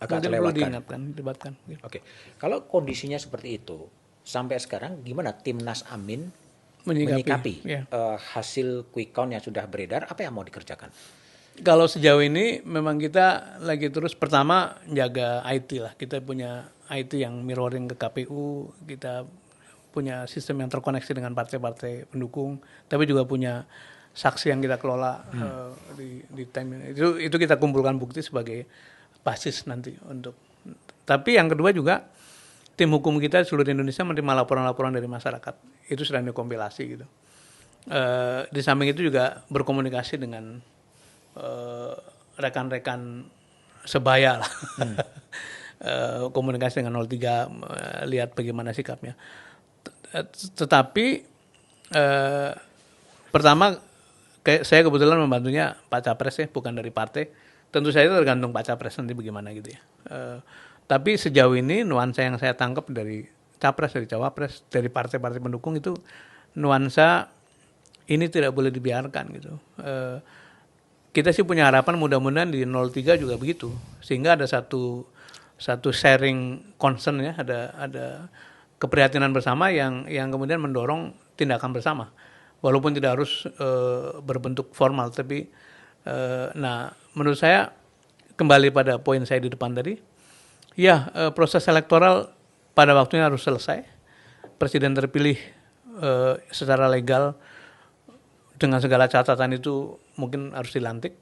agak
perlu diingatkan,
Oke. Kalau kondisinya seperti itu, sampai sekarang gimana Timnas Amin menyikapi hasil quick count yang sudah beredar? Apa yang mau dikerjakan?
Kalau sejauh ini memang kita lagi terus pertama jaga IT lah. Kita punya IT yang mirroring ke KPU, kita punya sistem yang terkoneksi dengan partai-partai pendukung, tapi juga punya saksi yang kita kelola di time ini. Itu kita kumpulkan bukti sebagai basis nanti untuk. Tapi yang kedua juga tim hukum kita di seluruh Indonesia menerima laporan-laporan dari masyarakat. Itu sedang dikompilasi gitu. Di samping itu juga berkomunikasi dengan rekan-rekan sebaya lah. Komunikasi dengan 03, lihat bagaimana sikapnya. Tetapi pertama saya kebetulan membantunya Pak Capres ya, bukan dari partai. Tentu saja tergantung Pak Capres nanti bagaimana gitu ya. Tapi sejauh ini nuansa yang saya tangkap dari Capres, dari Cawapres, dari partai-partai pendukung itu nuansa ini tidak boleh dibiarkan gitu. Kita sih punya harapan mudah-mudahan di 03 juga begitu, sehingga ada satu sharing concern ya, ada keprihatinan bersama yang kemudian mendorong tindakan bersama, walaupun tidak harus berbentuk formal. Tapi nah menurut saya kembali pada poin saya di depan tadi, ya proses elektoral pada waktunya harus selesai, presiden terpilih secara legal dengan segala catatan itu mungkin harus dilantik,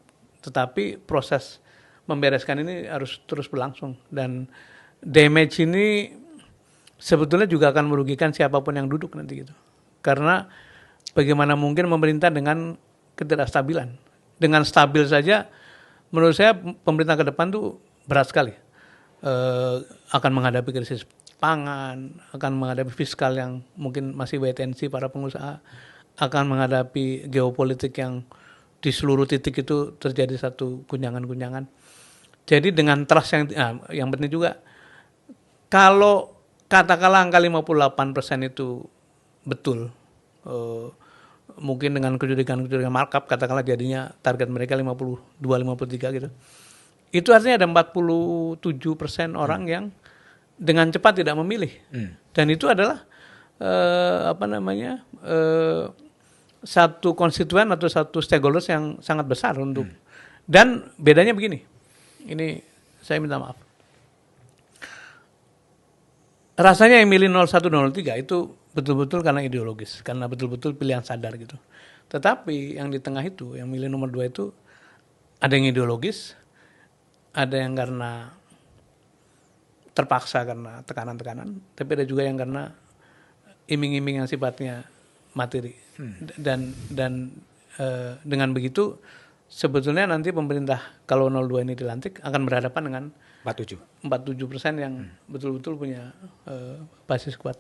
tetapi proses membereskan ini harus terus berlangsung, dan damage ini sebetulnya juga akan merugikan siapapun yang duduk nanti gitu. Karena bagaimana mungkin pemerintah dengan ketidakstabilan. Dengan stabil saja menurut saya pemerintah ke depan tuh berat sekali. Akan menghadapi krisis pangan, akan menghadapi fiskal yang mungkin masih wait and see para pengusaha, akan menghadapi geopolitik yang di seluruh titik itu terjadi satu gunjangan-gunjangan. Jadi dengan trust yang penting juga, kalau katakanlah angka 58% itu betul, mungkin dengan kejurigan markup katakanlah jadinya target mereka 52-53 gitu. Itu artinya ada 47% orang yang dengan cepat tidak memilih. Dan itu adalah satu konstituen atau satu stakeholders yang sangat besar untuk. Dan bedanya begini. Ini saya minta maaf. Rasanya yang milih 01, 03 itu betul-betul karena ideologis, karena betul-betul pilihan sadar gitu. Tetapi yang di tengah itu, yang milih nomor 2 itu ada yang ideologis, ada yang karena terpaksa karena tekanan-tekanan, tapi ada juga yang karena iming-iming yang sifatnya materi. Dan dengan begitu sebetulnya nanti pemerintah kalau 02 ini dilantik akan berhadapan dengan 47% yang betul-betul punya basis kuat.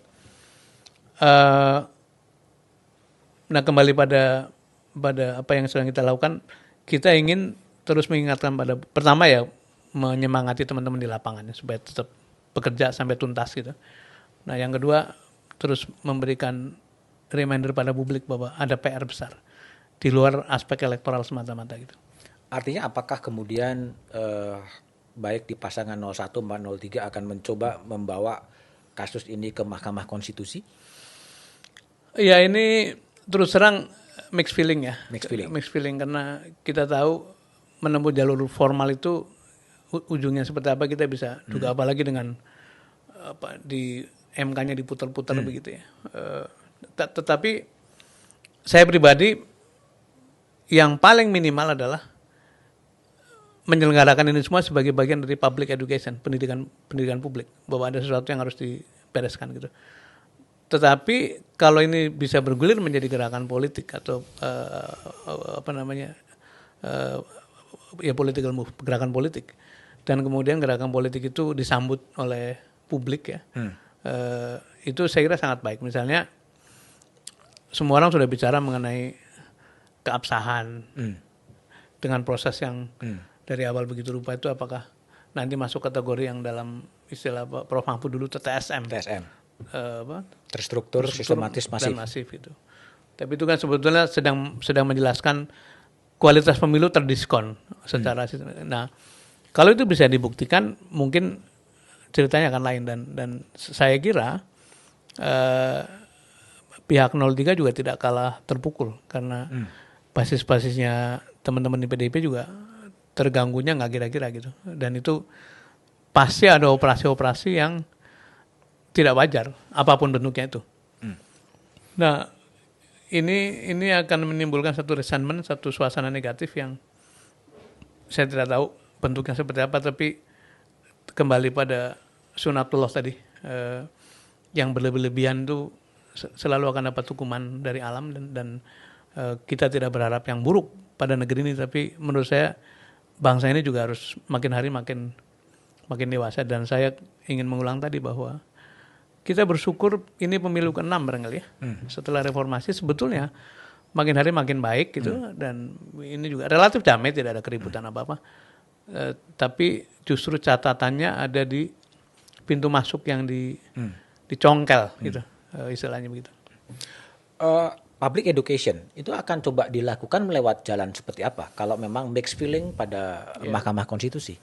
Nah kembali pada apa yang sedang kita lakukan, kita ingin terus mengingatkan pada, pertama ya menyemangati teman-teman di lapangan supaya tetap bekerja sampai tuntas gitu. Nah yang kedua terus memberikan reminder pada publik bahwa ada PR besar di luar aspek elektoral semata-mata gitu.
Artinya apakah kemudian baik di pasangan 01 maupun 03 akan mencoba membawa kasus ini ke Mahkamah Konstitusi?
Ya ini terus terang mixed feeling ya.
Mixed feeling
karena kita tahu menempuh jalur formal itu ujungnya seperti apa kita bisa duga, apalagi dengan di MK-nya diputar-putar begitu ya. Tetapi saya pribadi yang paling minimal adalah menyelenggarakan ini semua sebagai bagian dari public education, pendidikan publik, bahwa ada sesuatu yang harus dibereskan gitu. Tetapi kalau ini bisa bergulir menjadi gerakan politik atau political move, gerakan politik, dan kemudian gerakan politik itu disambut oleh publik ya, itu saya kira sangat baik. Misalnya semua orang sudah bicara mengenai keabsahan dengan proses yang dari awal begitu rupa itu, apakah nanti masuk kategori yang dalam istilah Prof. Mahfud dulu TSM.
Terstruktur, sistematis, masif.
Dan masif itu. Tapi itu kan sebetulnya sedang menjelaskan kualitas pemilu terdiskon secara Nah, kalau itu bisa dibuktikan mungkin ceritanya akan lain, dan saya kira pihak 03 juga tidak kalah terpukul karena basis-basisnya teman-teman di PDIP juga terganggunya nggak kira-kira gitu, dan itu pasti ada operasi-operasi yang tidak wajar apapun bentuknya itu. Nah ini akan menimbulkan satu resentment, satu suasana negatif yang saya tidak tahu bentuknya seperti apa, tapi kembali pada sunatullah tadi, Yang berlebihan itu selalu akan dapat hukuman dari alam dan kita tidak berharap yang buruk pada negeri ini, tapi menurut saya bangsa ini juga harus makin hari makin dewasa. Dan saya ingin mengulang tadi bahwa kita bersyukur ini pemilu ke-6 barangkali ya. Setelah reformasi sebetulnya makin hari makin baik gitu, dan ini juga relatif damai, tidak ada keributan apa-apa. Tapi justru catatannya ada di pintu masuk yang dicongkel gitu, istilahnya begitu.
Public education itu akan coba dilakukan melewat jalan seperti apa kalau memang mixed feeling pada Mahkamah Konstitusi?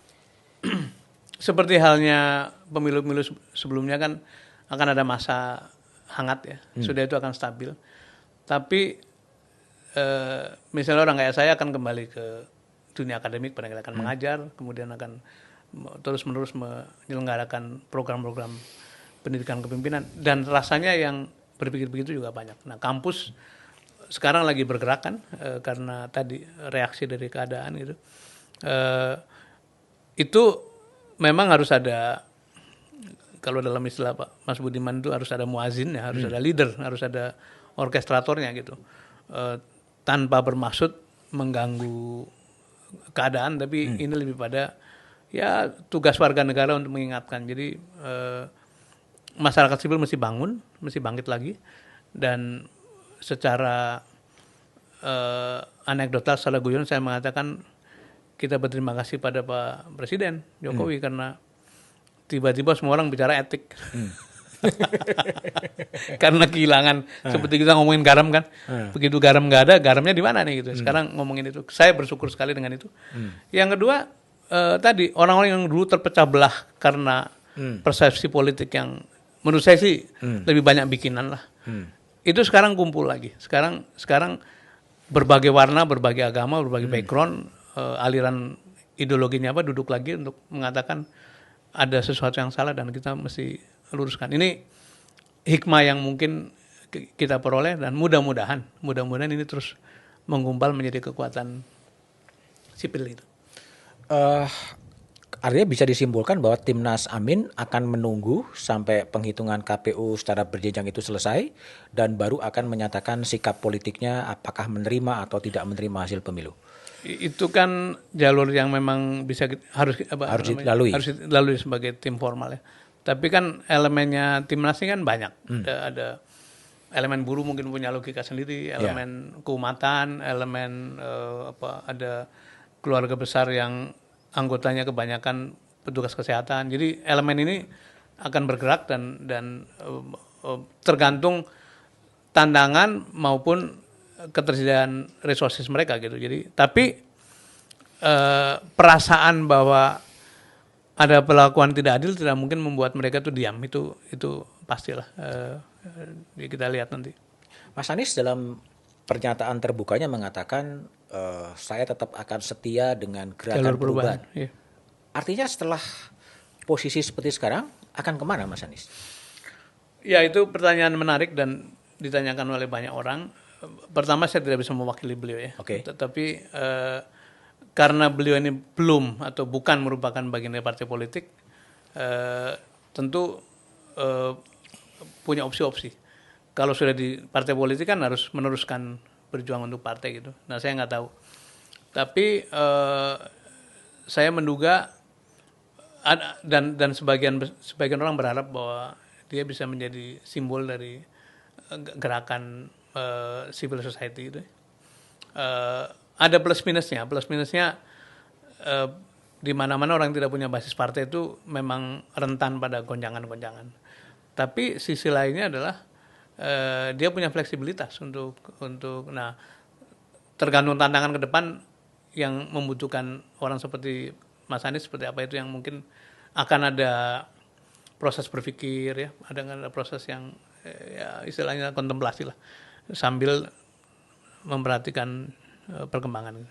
Seperti halnya pemilu-pemilu sebelumnya kan akan ada masa hangat ya, sudah itu akan stabil. Tapi misalnya orang kayak saya akan kembali ke dunia akademik, pada akan mengajar, kemudian akan terus-menerus menyelenggarakan program-program pendidikan kepemimpinan, dan rasanya yang berpikir begitu juga banyak. Nah, kampus sekarang lagi bergerak kan, karena tadi reaksi dari keadaan gitu. Itu memang harus ada, kalau dalam istilah Pak Mas Budiman itu harus ada muazin ya, harus ada leader, harus ada orkestratornya gitu. Tanpa bermaksud mengganggu keadaan, tapi ini lebih pada ya tugas warga negara untuk mengingatkan. Jadi masyarakat sipil mesti bangun, mesti bangkit lagi, dan secara anekdotal, secara guyon saya mengatakan kita berterima kasih pada Pak Presiden Jokowi karena tiba-tiba semua orang bicara etik. Karena kehilangan, seperti kita ngomongin garam kan, begitu garam nggak ada, garamnya di mana nih gitu. Sekarang ngomongin itu, saya bersyukur sekali dengan itu. Yang kedua, tadi orang-orang yang dulu terpecah belah karena persepsi politik yang menurut saya sih lebih banyak bikinan lah. Itu sekarang kumpul lagi. Sekarang berbagai warna, berbagai agama, berbagai background, aliran ideologinya apa, duduk lagi untuk mengatakan ada sesuatu yang salah dan kita mesti luruskan. Ini hikmah yang mungkin kita peroleh, dan mudah-mudahan ini terus menggumpal menjadi kekuatan sipil itu.
Artinya bisa disimpulkan bahwa Timnas Amin akan menunggu sampai penghitungan KPU secara berjenjang itu selesai dan baru akan menyatakan sikap politiknya apakah menerima atau tidak menerima hasil pemilu.
Itu kan jalur yang memang harus dilalui sebagai tim formal ya. Tapi kan elemennya Timnas ini kan banyak. Ada elemen buruh mungkin punya logika sendiri, elemen keumatan, elemen ada keluarga besar yang anggotanya kebanyakan petugas kesehatan. Jadi elemen ini akan bergerak dan tergantung tantangan maupun ketersediaan resources mereka gitu. Jadi tapi perasaan bahwa ada perlakuan tidak adil tidak mungkin membuat mereka tuh diam, itu pastilah. Kita lihat nanti.
Mas Anies dalam pernyataan terbukanya mengatakan saya tetap akan setia dengan gerakan perubahan. Iya. Artinya setelah posisi seperti sekarang akan kemana Mas Anies?
Ya, itu pertanyaan menarik dan ditanyakan oleh banyak orang. Pertama, saya tidak bisa mewakili beliau ya. Tetapi karena beliau ini belum atau bukan merupakan bagian dari partai politik, tentu punya opsi-opsi. Kalau sudah di partai politik kan harus meneruskan berjuang untuk partai gitu. Nah, saya nggak tahu. Tapi saya menduga dan sebagian orang berharap bahwa dia bisa menjadi simbol dari gerakan civil society itu. Ada plus minusnya. Plus minusnya di mana-mana orang tidak punya basis partai itu memang rentan pada gonjangan-gonjangan. Tapi sisi lainnya adalah dia punya fleksibilitas untuk nah, tergantung tantangan ke depan yang membutuhkan orang seperti Mas Anies seperti apa, itu yang mungkin akan ada proses berpikir ya, ada proses yang ya istilahnya kontemplasi lah sambil memperhatikan perkembangan.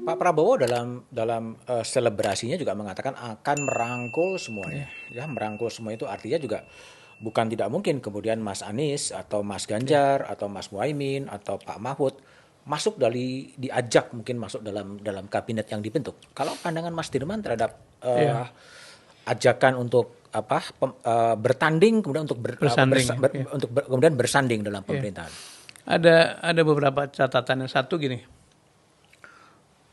Pak Prabowo dalam selebrasinya juga mengatakan akan merangkul semuanya. Ya, merangkul semua itu artinya juga bukan tidak mungkin kemudian Mas Anies atau Mas Ganjar atau Mas Muhaimin atau Pak Mahfud diajak mungkin masuk dalam kabinet yang dibentuk. Kalau pandangan Mas Dirman terhadap ajakan untuk bertanding kemudian untuk
Bersanding, ya.
kemudian bersanding dalam pemerintahan.
Ada beberapa catatan. Yang satu gini,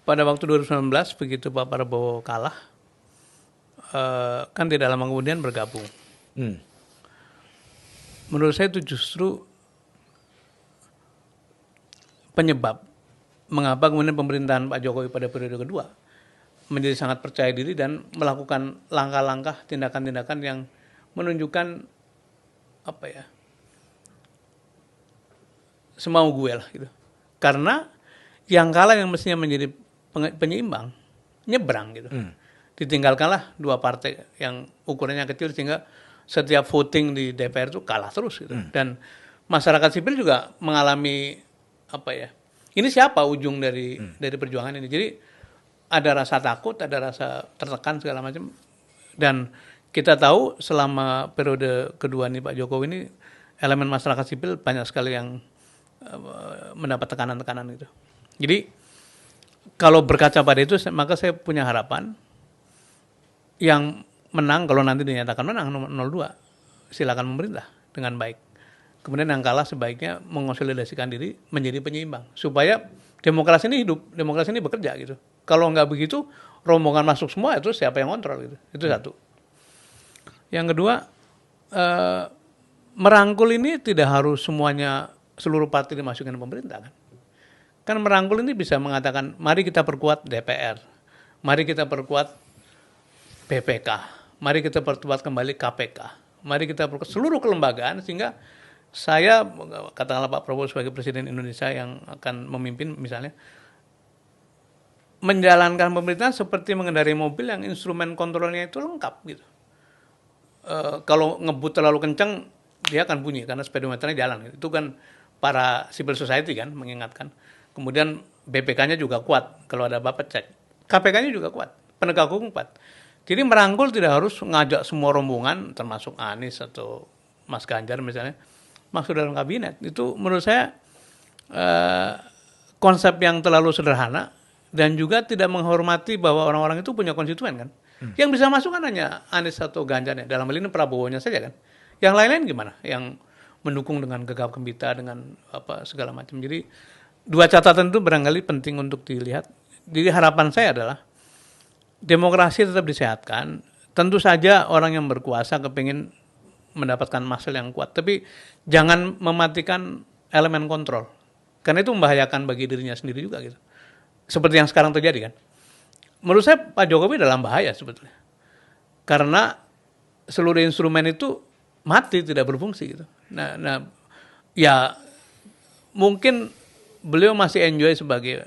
pada waktu 2019 begitu Pak Prabowo kalah, kan tidak lama kemudian bergabung. Menurut saya itu justru penyebab mengapa kemudian pemerintahan Pak Jokowi pada periode kedua menjadi sangat percaya diri dan melakukan langkah-langkah, tindakan-tindakan yang menunjukkan semau gue lah gitu. Karena yang kalah yang mestinya menjadi penyeimbang nyebrang gitu. Ditinggalkanlah dua partai yang ukurannya kecil sehingga setiap voting di DPR itu kalah terus gitu. Dan masyarakat sipil juga mengalami ini siapa ujung dari perjuangan ini. Jadi ada rasa takut, ada rasa tertekan segala macam. Dan kita tahu selama periode kedua nih Pak Jokowi ini elemen masyarakat sipil banyak sekali yang mendapat tekanan-tekanan itu. Jadi kalau berkaca pada itu, maka saya punya harapan yang menang, kalau nanti dinyatakan menang nomor 02, silakan memerintah dengan baik. Kemudian yang kalah sebaiknya mengonsolidasikan diri menjadi penyeimbang supaya demokrasi ini hidup, demokrasi ini bekerja gitu. Kalau nggak begitu, rombongan masuk semua, terus siapa yang kontrol gitu. Itu satu. Yang kedua, merangkul ini tidak harus semuanya seluruh partai dimasukin ke pemerintah kan. Kan merangkul ini bisa mengatakan, mari kita perkuat DPR, mari kita perkuat BPK, mari kita perkuat kembali KPK, mari kita perkuat seluruh kelembagaan sehingga saya, katakanlah Pak Prabowo sebagai Presiden Indonesia yang akan memimpin misalnya, menjalankan pemerintahan seperti mengendarai mobil yang instrumen kontrolnya itu lengkap gitu. Kalau ngebut terlalu kencang, dia akan bunyi karena speedometernya jalan. Itu kan para civil society kan mengingatkan. Kemudian BPK-nya juga kuat, kalau ada apa-apa cek. KPK-nya juga kuat, penegak hukum kuat. Jadi merangkul tidak harus ngajak semua rombongan, termasuk Anies atau Mas Ganjar misalnya, masuk dalam kabinet. Itu menurut saya konsep yang terlalu sederhana dan juga tidak menghormati bahwa orang-orang itu punya konstituen kan. Yang bisa masuk kan hanya Anies atau Ganjar, dalam hal ini Prabowo-nya saja kan. Yang lain-lain gimana? Yang mendukung dengan gegap gempita dengan segala macam. Jadi dua catatan itu barangkali penting untuk dilihat. Jadi harapan saya adalah demokrasi tetap disehatkan. Tentu saja orang yang berkuasa kepingin mendapatkan hasil yang kuat, tapi jangan mematikan elemen kontrol. Karena itu membahayakan bagi dirinya sendiri juga gitu. Seperti yang sekarang terjadi kan. Menurut saya Pak Jokowi dalam bahaya sebetulnya. Karena seluruh instrumen itu mati, tidak berfungsi gitu. Nah ya mungkin beliau masih enjoy sebagai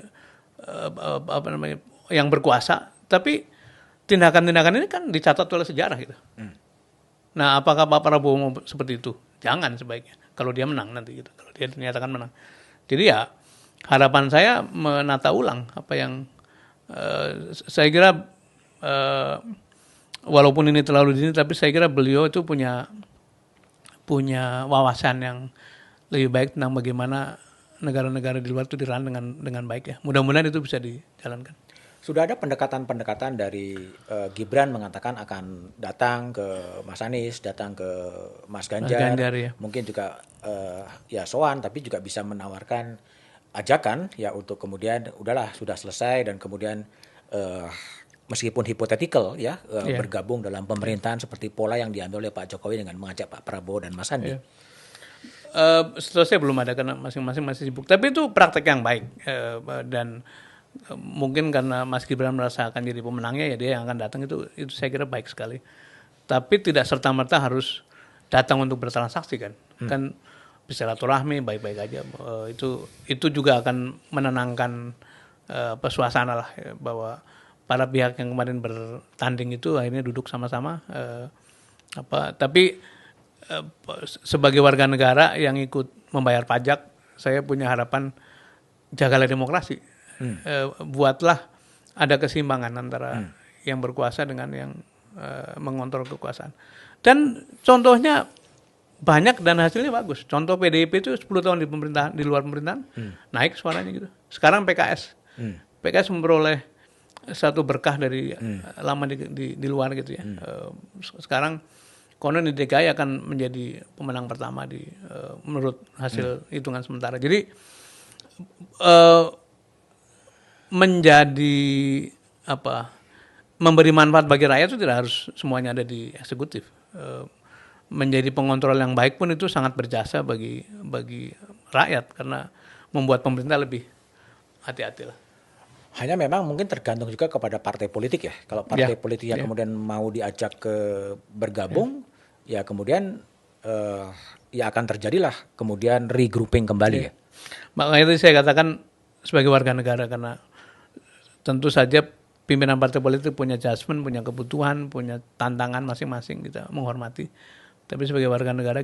yang berkuasa, tapi tindakan-tindakan ini kan dicatat oleh sejarah gitu. Nah, apakah Pak Prabowo mau seperti itu? Jangan sebaiknya. Kalau dia menang nanti gitu. Kalau dia dinyatakan menang. Jadi ya harapan saya menata ulang apa yang saya kira walaupun ini terlalu dini, tapi saya kira beliau itu punya wawasan yang lebih baik tentang bagaimana negara-negara di luar itu dirancang dengan baik ya. Mudah-mudahan itu bisa dijalankan.
Sudah ada pendekatan-pendekatan dari Gibran mengatakan akan datang ke Mas Anies, datang ke Mas Ganjar,
ya.
Mungkin juga ya soan, tapi juga bisa menawarkan ajakan ya untuk kemudian udahlah sudah selesai dan kemudian meskipun hipotetikal ya bergabung dalam pemerintahan seperti pola yang diambil oleh Pak Jokowi dengan mengajak Pak Prabowo dan Mas Sandi.
Setelah saya belum ada karena masing-masing masih sibuk, tapi itu praktek yang baik dan mungkin karena Mas Gibran merasa akan jadi pemenangnya ya dia yang akan datang, itu saya kira baik sekali. Tapi tidak serta-merta harus datang untuk bertransaksi kan. Kan bersilaturahmi baik-baik aja. Itu juga akan menenangkan suasana lah ya, bahwa para pihak yang kemarin bertanding itu akhirnya duduk sama-sama. Tapi sebagai warga negara yang ikut membayar pajak, saya punya harapan jagalah demokrasi. Buatlah ada keseimbangan antara yang berkuasa dengan yang mengontrol kekuasaan. Dan contohnya banyak dan hasilnya bagus. Contoh PDIP itu 10 tahun di pemerintahan, di luar pemerintahan, naik suaranya gitu. Sekarang PKS memperoleh satu berkah dari lama di luar gitu ya. Sekarang konon di DKI akan menjadi pemenang pertama menurut hasil hitungan sementara. Jadi menjadi memberi manfaat bagi rakyat itu tidak harus semuanya ada di eksekutif. Menjadi pengontrol yang baik pun itu sangat berjasa bagi rakyat karena membuat pemerintah lebih hati-hati lah.
Hanya memang mungkin tergantung juga kepada partai politik ya. Kalau partai politik yang kemudian mau diajak ke bergabung, ya kemudian ya akan terjadilah kemudian regrouping kembali ya.
Makanya itu saya katakan sebagai warga negara karena tentu saja pimpinan partai politik punya judgement, punya kebutuhan, punya tantangan masing-masing, kita menghormati. Tapi sebagai warga negara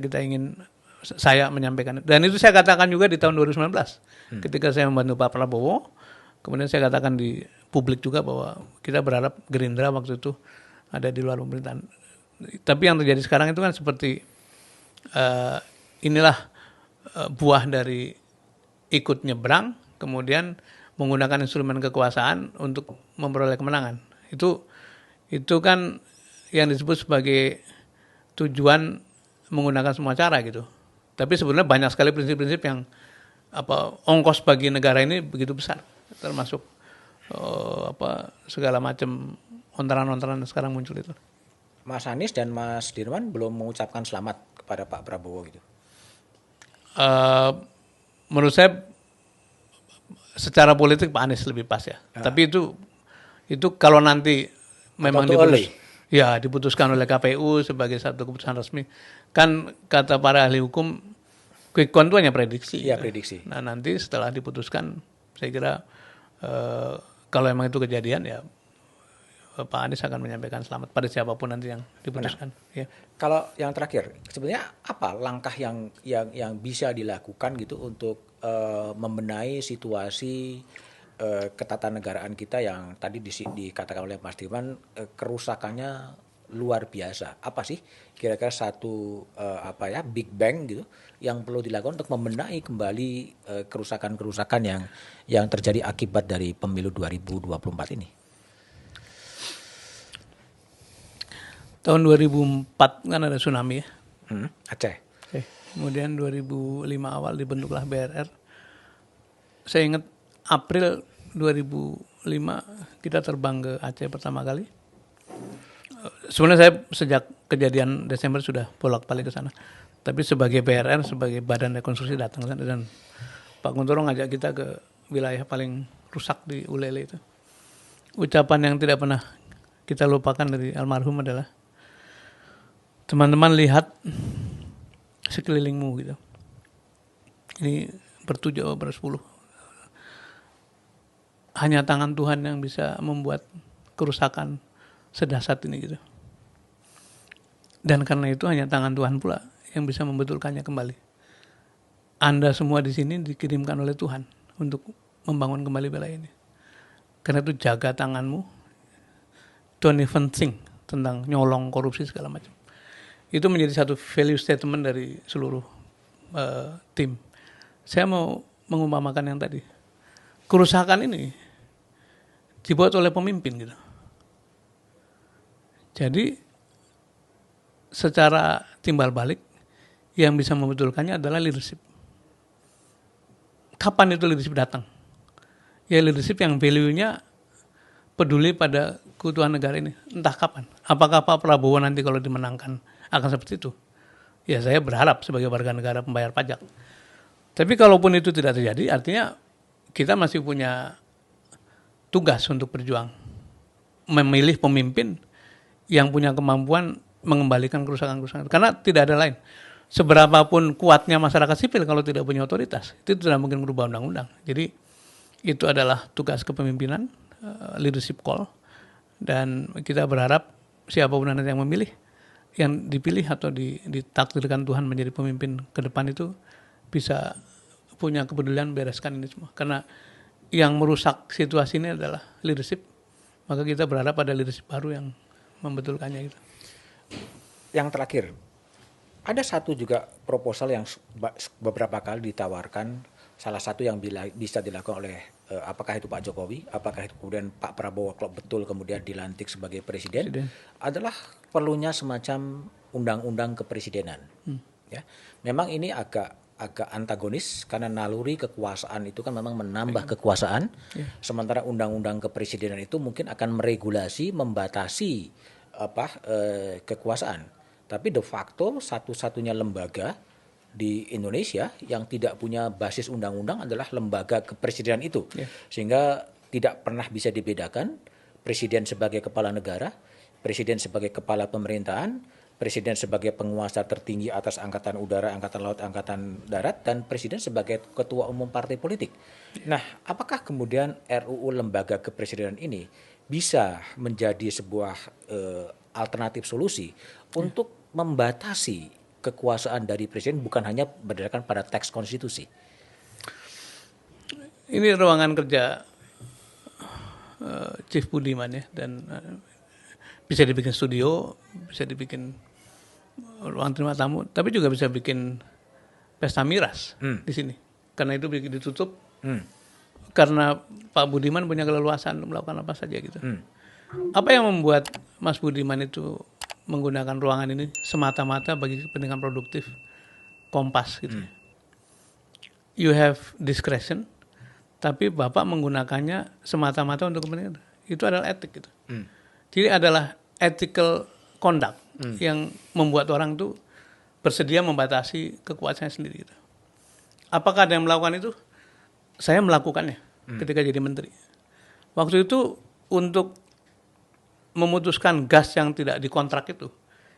saya menyampaikan. Dan itu saya katakan juga di tahun 2019 ketika saya membantu Pak Prabowo. Kemudian saya katakan di publik juga bahwa kita berharap Gerindra waktu itu ada di luar pemerintahan. Tapi yang terjadi sekarang itu kan seperti inilah buah dari ikut nyebrang, kemudian menggunakan instrumen kekuasaan untuk memperoleh kemenangan. Itu kan yang disebut sebagai tujuan menggunakan semua cara gitu. Tapi sebenarnya banyak sekali prinsip-prinsip yang ongkos bagi negara ini begitu besar, termasuk segala macam ontaran-ontaran yang sekarang muncul itu.
Mas Anies dan Mas Dirman belum mengucapkan selamat kepada Pak Prabowo gitu.
Menurut saya secara politik Pak Anies lebih pas ya. Tapi itu kalau nanti memang diputuskan oleh KPU sebagai satu keputusan resmi, kan kata para ahli hukum quick count itu hanya prediksi.
Iya, prediksi.
Nah, nanti setelah diputuskan saya kira kalau memang itu kejadian ya Pak Anies akan menyampaikan selamat pada siapapun nanti yang diputuskan. Ya.
Kalau yang terakhir, sebenarnya apa langkah yang bisa dilakukan gitu untuk membenahi situasi ketatanegaraan kita yang tadi dikatakan oleh Mas Dirman kerusakannya luar biasa. Apa sih kira-kira satu big bang gitu yang perlu dilakukan untuk membenahi kembali kerusakan-kerusakan yang terjadi akibat dari pemilu 2024 ini?
Tahun 2004 kan ada tsunami ya.
Aceh.
Kemudian 2005 awal dibentuklah BRR. Saya ingat April 2005 kita terbang ke Aceh pertama kali. Sebenarnya saya sejak kejadian Desember sudah bolak-balik ke sana. Tapi sebagai BRR, sebagai badan rekonstruksi datang ke sana dan Pak Kuntoro ngajak kita ke wilayah paling rusak di Ulele itu. Ucapan yang tidak pernah kita lupakan dari almarhum adalah teman-teman lihat sekelilingmu gitu. Ini bertujuh bersepuluh. Hanya tangan Tuhan yang bisa membuat kerusakan sedahsyat ini gitu. Dan karena itu hanya tangan Tuhan pula yang bisa membetulkannya kembali. Anda semua di sini dikirimkan oleh Tuhan untuk membangun kembali wilayah ini. Karena itu jaga tanganmu. Don't even think tentang nyolong, korupsi segala macam. Itu menjadi satu value statement dari seluruh tim. Saya mau mengumpamakan yang tadi. Kerusakan ini dibuat oleh pemimpin gitu. Jadi secara timbal balik yang bisa membetulkannya adalah leadership. Kapan itu leadership datang? Ya leadership yang value-nya peduli pada keutuhan negara ini. Entah kapan. Apakah Pak Prabowo nanti kalau dimenangkan akan seperti itu? Ya saya berharap sebagai warga negara pembayar pajak. Tapi kalaupun itu tidak terjadi, artinya kita masih punya tugas untuk berjuang. Memilih pemimpin yang punya kemampuan mengembalikan kerusakan-kerusakan. Karena tidak ada lain. Seberapapun kuatnya masyarakat sipil kalau tidak punya otoritas, itu tidak mungkin merubah undang-undang. Jadi itu adalah tugas kepemimpinan, leadership call. Dan kita berharap siapapun nanti yang memilih, yang dipilih atau ditakdirkan Tuhan menjadi pemimpin ke depan itu bisa punya kepedulian bereskan ini semua. Karena yang merusak situasi ini adalah leadership. Maka kita berharap ada leadership baru yang membetulkannya gitu.
Yang terakhir, ada satu juga proposal yang beberapa kali ditawarkan, salah satu yang bisa dilakukan oleh apakah itu Pak Jokowi, apakah itu kemudian Pak Prabowo kalau betul kemudian dilantik sebagai presiden, adalah perlunya semacam undang-undang kepresidenan. Ya, memang ini agak antagonis karena naluri kekuasaan itu kan memang menambah kekuasaan, sementara undang-undang kepresidenan itu mungkin akan meregulasi, membatasi kekuasaan. Tapi de facto satu-satunya lembaga di Indonesia yang tidak punya basis undang-undang adalah lembaga kepresidenan itu. Sehingga tidak pernah bisa dibedakan presiden sebagai kepala negara, presiden sebagai kepala pemerintahan, presiden sebagai penguasa tertinggi atas angkatan udara, angkatan laut, angkatan darat, dan presiden sebagai ketua umum partai politik. Nah, apakah kemudian RUU lembaga kepresidenan ini bisa menjadi sebuah alternatif solusi untuk membatasi kekuasaan dari presiden bukan hanya berdasarkan pada teks konstitusi?
Ini ruangan kerja Chief Budiman ya, dan bisa dibikin studio, bisa dibikin ruang terima tamu, tapi juga bisa bikin pesta miras di sini. Karena itu begitu ditutup, karena Pak Budiman punya keleluasan untuk melakukan apa saja gitu. Apa yang membuat Mas Budiman itu menggunakan ruangan ini semata-mata bagi kepentingan produktif Kompas gitu. You have discretion, tapi Bapak menggunakannya semata-mata untuk kepentingan itu adalah etik gitu. Jadi adalah ethical conduct yang membuat orang itu bersedia membatasi kekuasaannya sendiri gitu. Apakah ada yang melakukan itu? Saya melakukannya ketika jadi menteri. Waktu itu untuk memutuskan gas yang tidak dikontrak itu,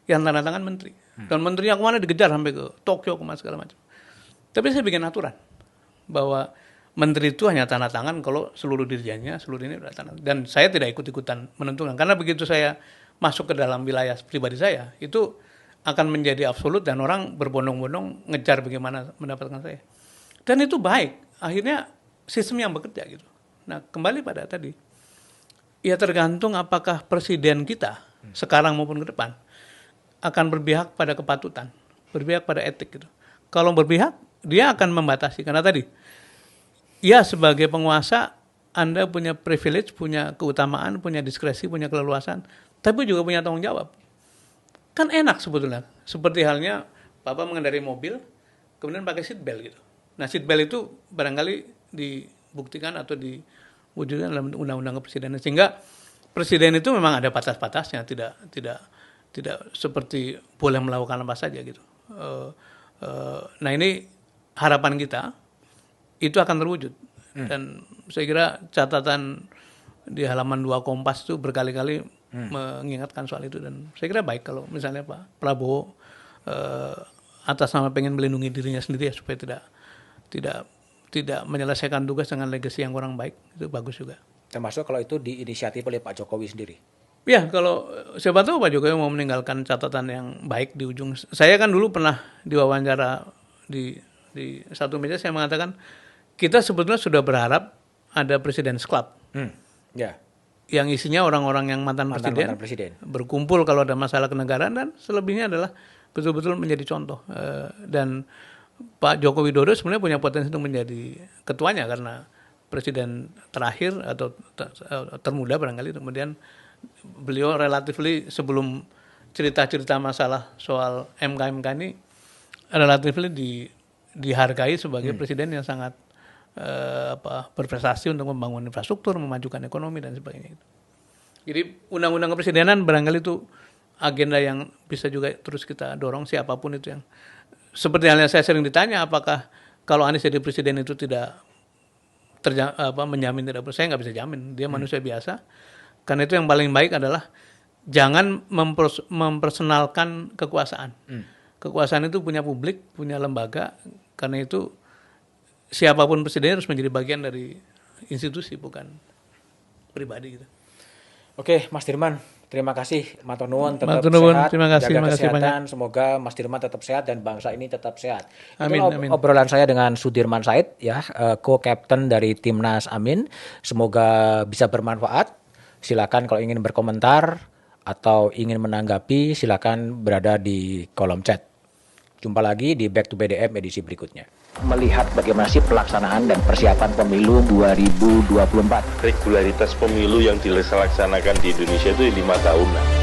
yang tanda tangan menteri. Dan menterinya kemana dikejar sampai ke Tokyo, kemana segala macam. Tapi saya bikin aturan bahwa menteri itu hanya tanda tangan kalau seluruh dirjennya, seluruh ini sudah tanda. Dan saya tidak ikut-ikutan menentukan. Karena begitu saya masuk ke dalam wilayah pribadi saya, itu akan menjadi absolut dan orang berbondong-bondong ngejar bagaimana mendapatkan saya. Dan itu baik. Akhirnya sistem yang bekerja gitu. Nah, kembali pada tadi. Ya tergantung apakah presiden kita sekarang maupun ke depan akan berpihak pada kepatutan, berpihak pada etik gitu. Kalau berpihak, dia akan membatasi. Karena tadi, ya sebagai penguasa, Anda punya privilege, punya keutamaan, punya diskresi, punya keleluasan, tapi juga punya tanggung jawab. Kan enak sebetulnya. Seperti halnya Bapak mengendarai mobil, kemudian pakai seat belt gitu. Nah seat belt itu barangkali dibuktikan atau diwujudkan dalam undang-undang kepresidenan, sehingga presiden itu memang ada batas-batasnya, tidak seperti boleh melakukan apa saja gitu. Nah ini harapan kita itu akan terwujud, dan saya kira catatan di halaman 2 Kompas itu berkali-kali mengingatkan soal itu, dan saya kira baik kalau misalnya Pak Prabowo atas nama pengen melindungi dirinya sendiri ya, supaya tidak menyelesaikan tugas dengan legasi yang kurang baik, itu bagus juga.
Termasuk kalau itu diinisiatif oleh Pak Jokowi sendiri.
Ya, kalau siapa tahu Pak Jokowi mau meninggalkan catatan yang baik di ujung. Saya kan dulu pernah diwawancara di satu meja, saya mengatakan kita sebetulnya sudah berharap ada President's Club.
Ya.
Yang isinya orang-orang yang mantan presiden berkumpul kalau ada masalah kenegaraan, dan selebihnya adalah betul-betul menjadi contoh. Dan Pak Joko Widodo sebenarnya punya potensi untuk menjadi ketuanya karena presiden terakhir atau termuda barangkali. Kemudian beliau relatif sebelum cerita-cerita masalah soal MK ini relatif dihargai sebagai presiden yang sangat berprestasi untuk membangun infrastruktur, memajukan ekonomi dan sebagainya. Jadi undang-undang kepresidenan barangkali itu agenda yang bisa juga terus kita dorong, siapapun itu yang seperti halnya saya sering ditanya apakah kalau Anies jadi presiden itu tidak menjamin tidak, saya nggak bisa jamin, dia manusia biasa. Karena itu yang paling baik adalah jangan mempersonalkan kekuasaan. Kekuasaan itu punya publik, punya lembaga, karena itu siapapun presiden harus menjadi bagian dari institusi, bukan pribadi gitu.
Oke, Mas Dirman, terima kasih. Matur nuwun, tetap
sehat,
terima kasih,
jaga kesehatan.
Banyak. Semoga Mas Dirman tetap sehat dan bangsa ini tetap sehat.
Amin,
Itu obrolan saya dengan Sudirman Said, ya, co-captain dari Timnas Amin. Semoga bisa bermanfaat. Silakan kalau ingin berkomentar atau ingin menanggapi, silakan berada di kolom chat. Jumpa lagi di Back to BDM edisi berikutnya. melihat bagaimana sih pelaksanaan dan persiapan pemilu 2024.
Regularitas pemilu yang dilaksanakan di Indonesia itu 5 tahunan.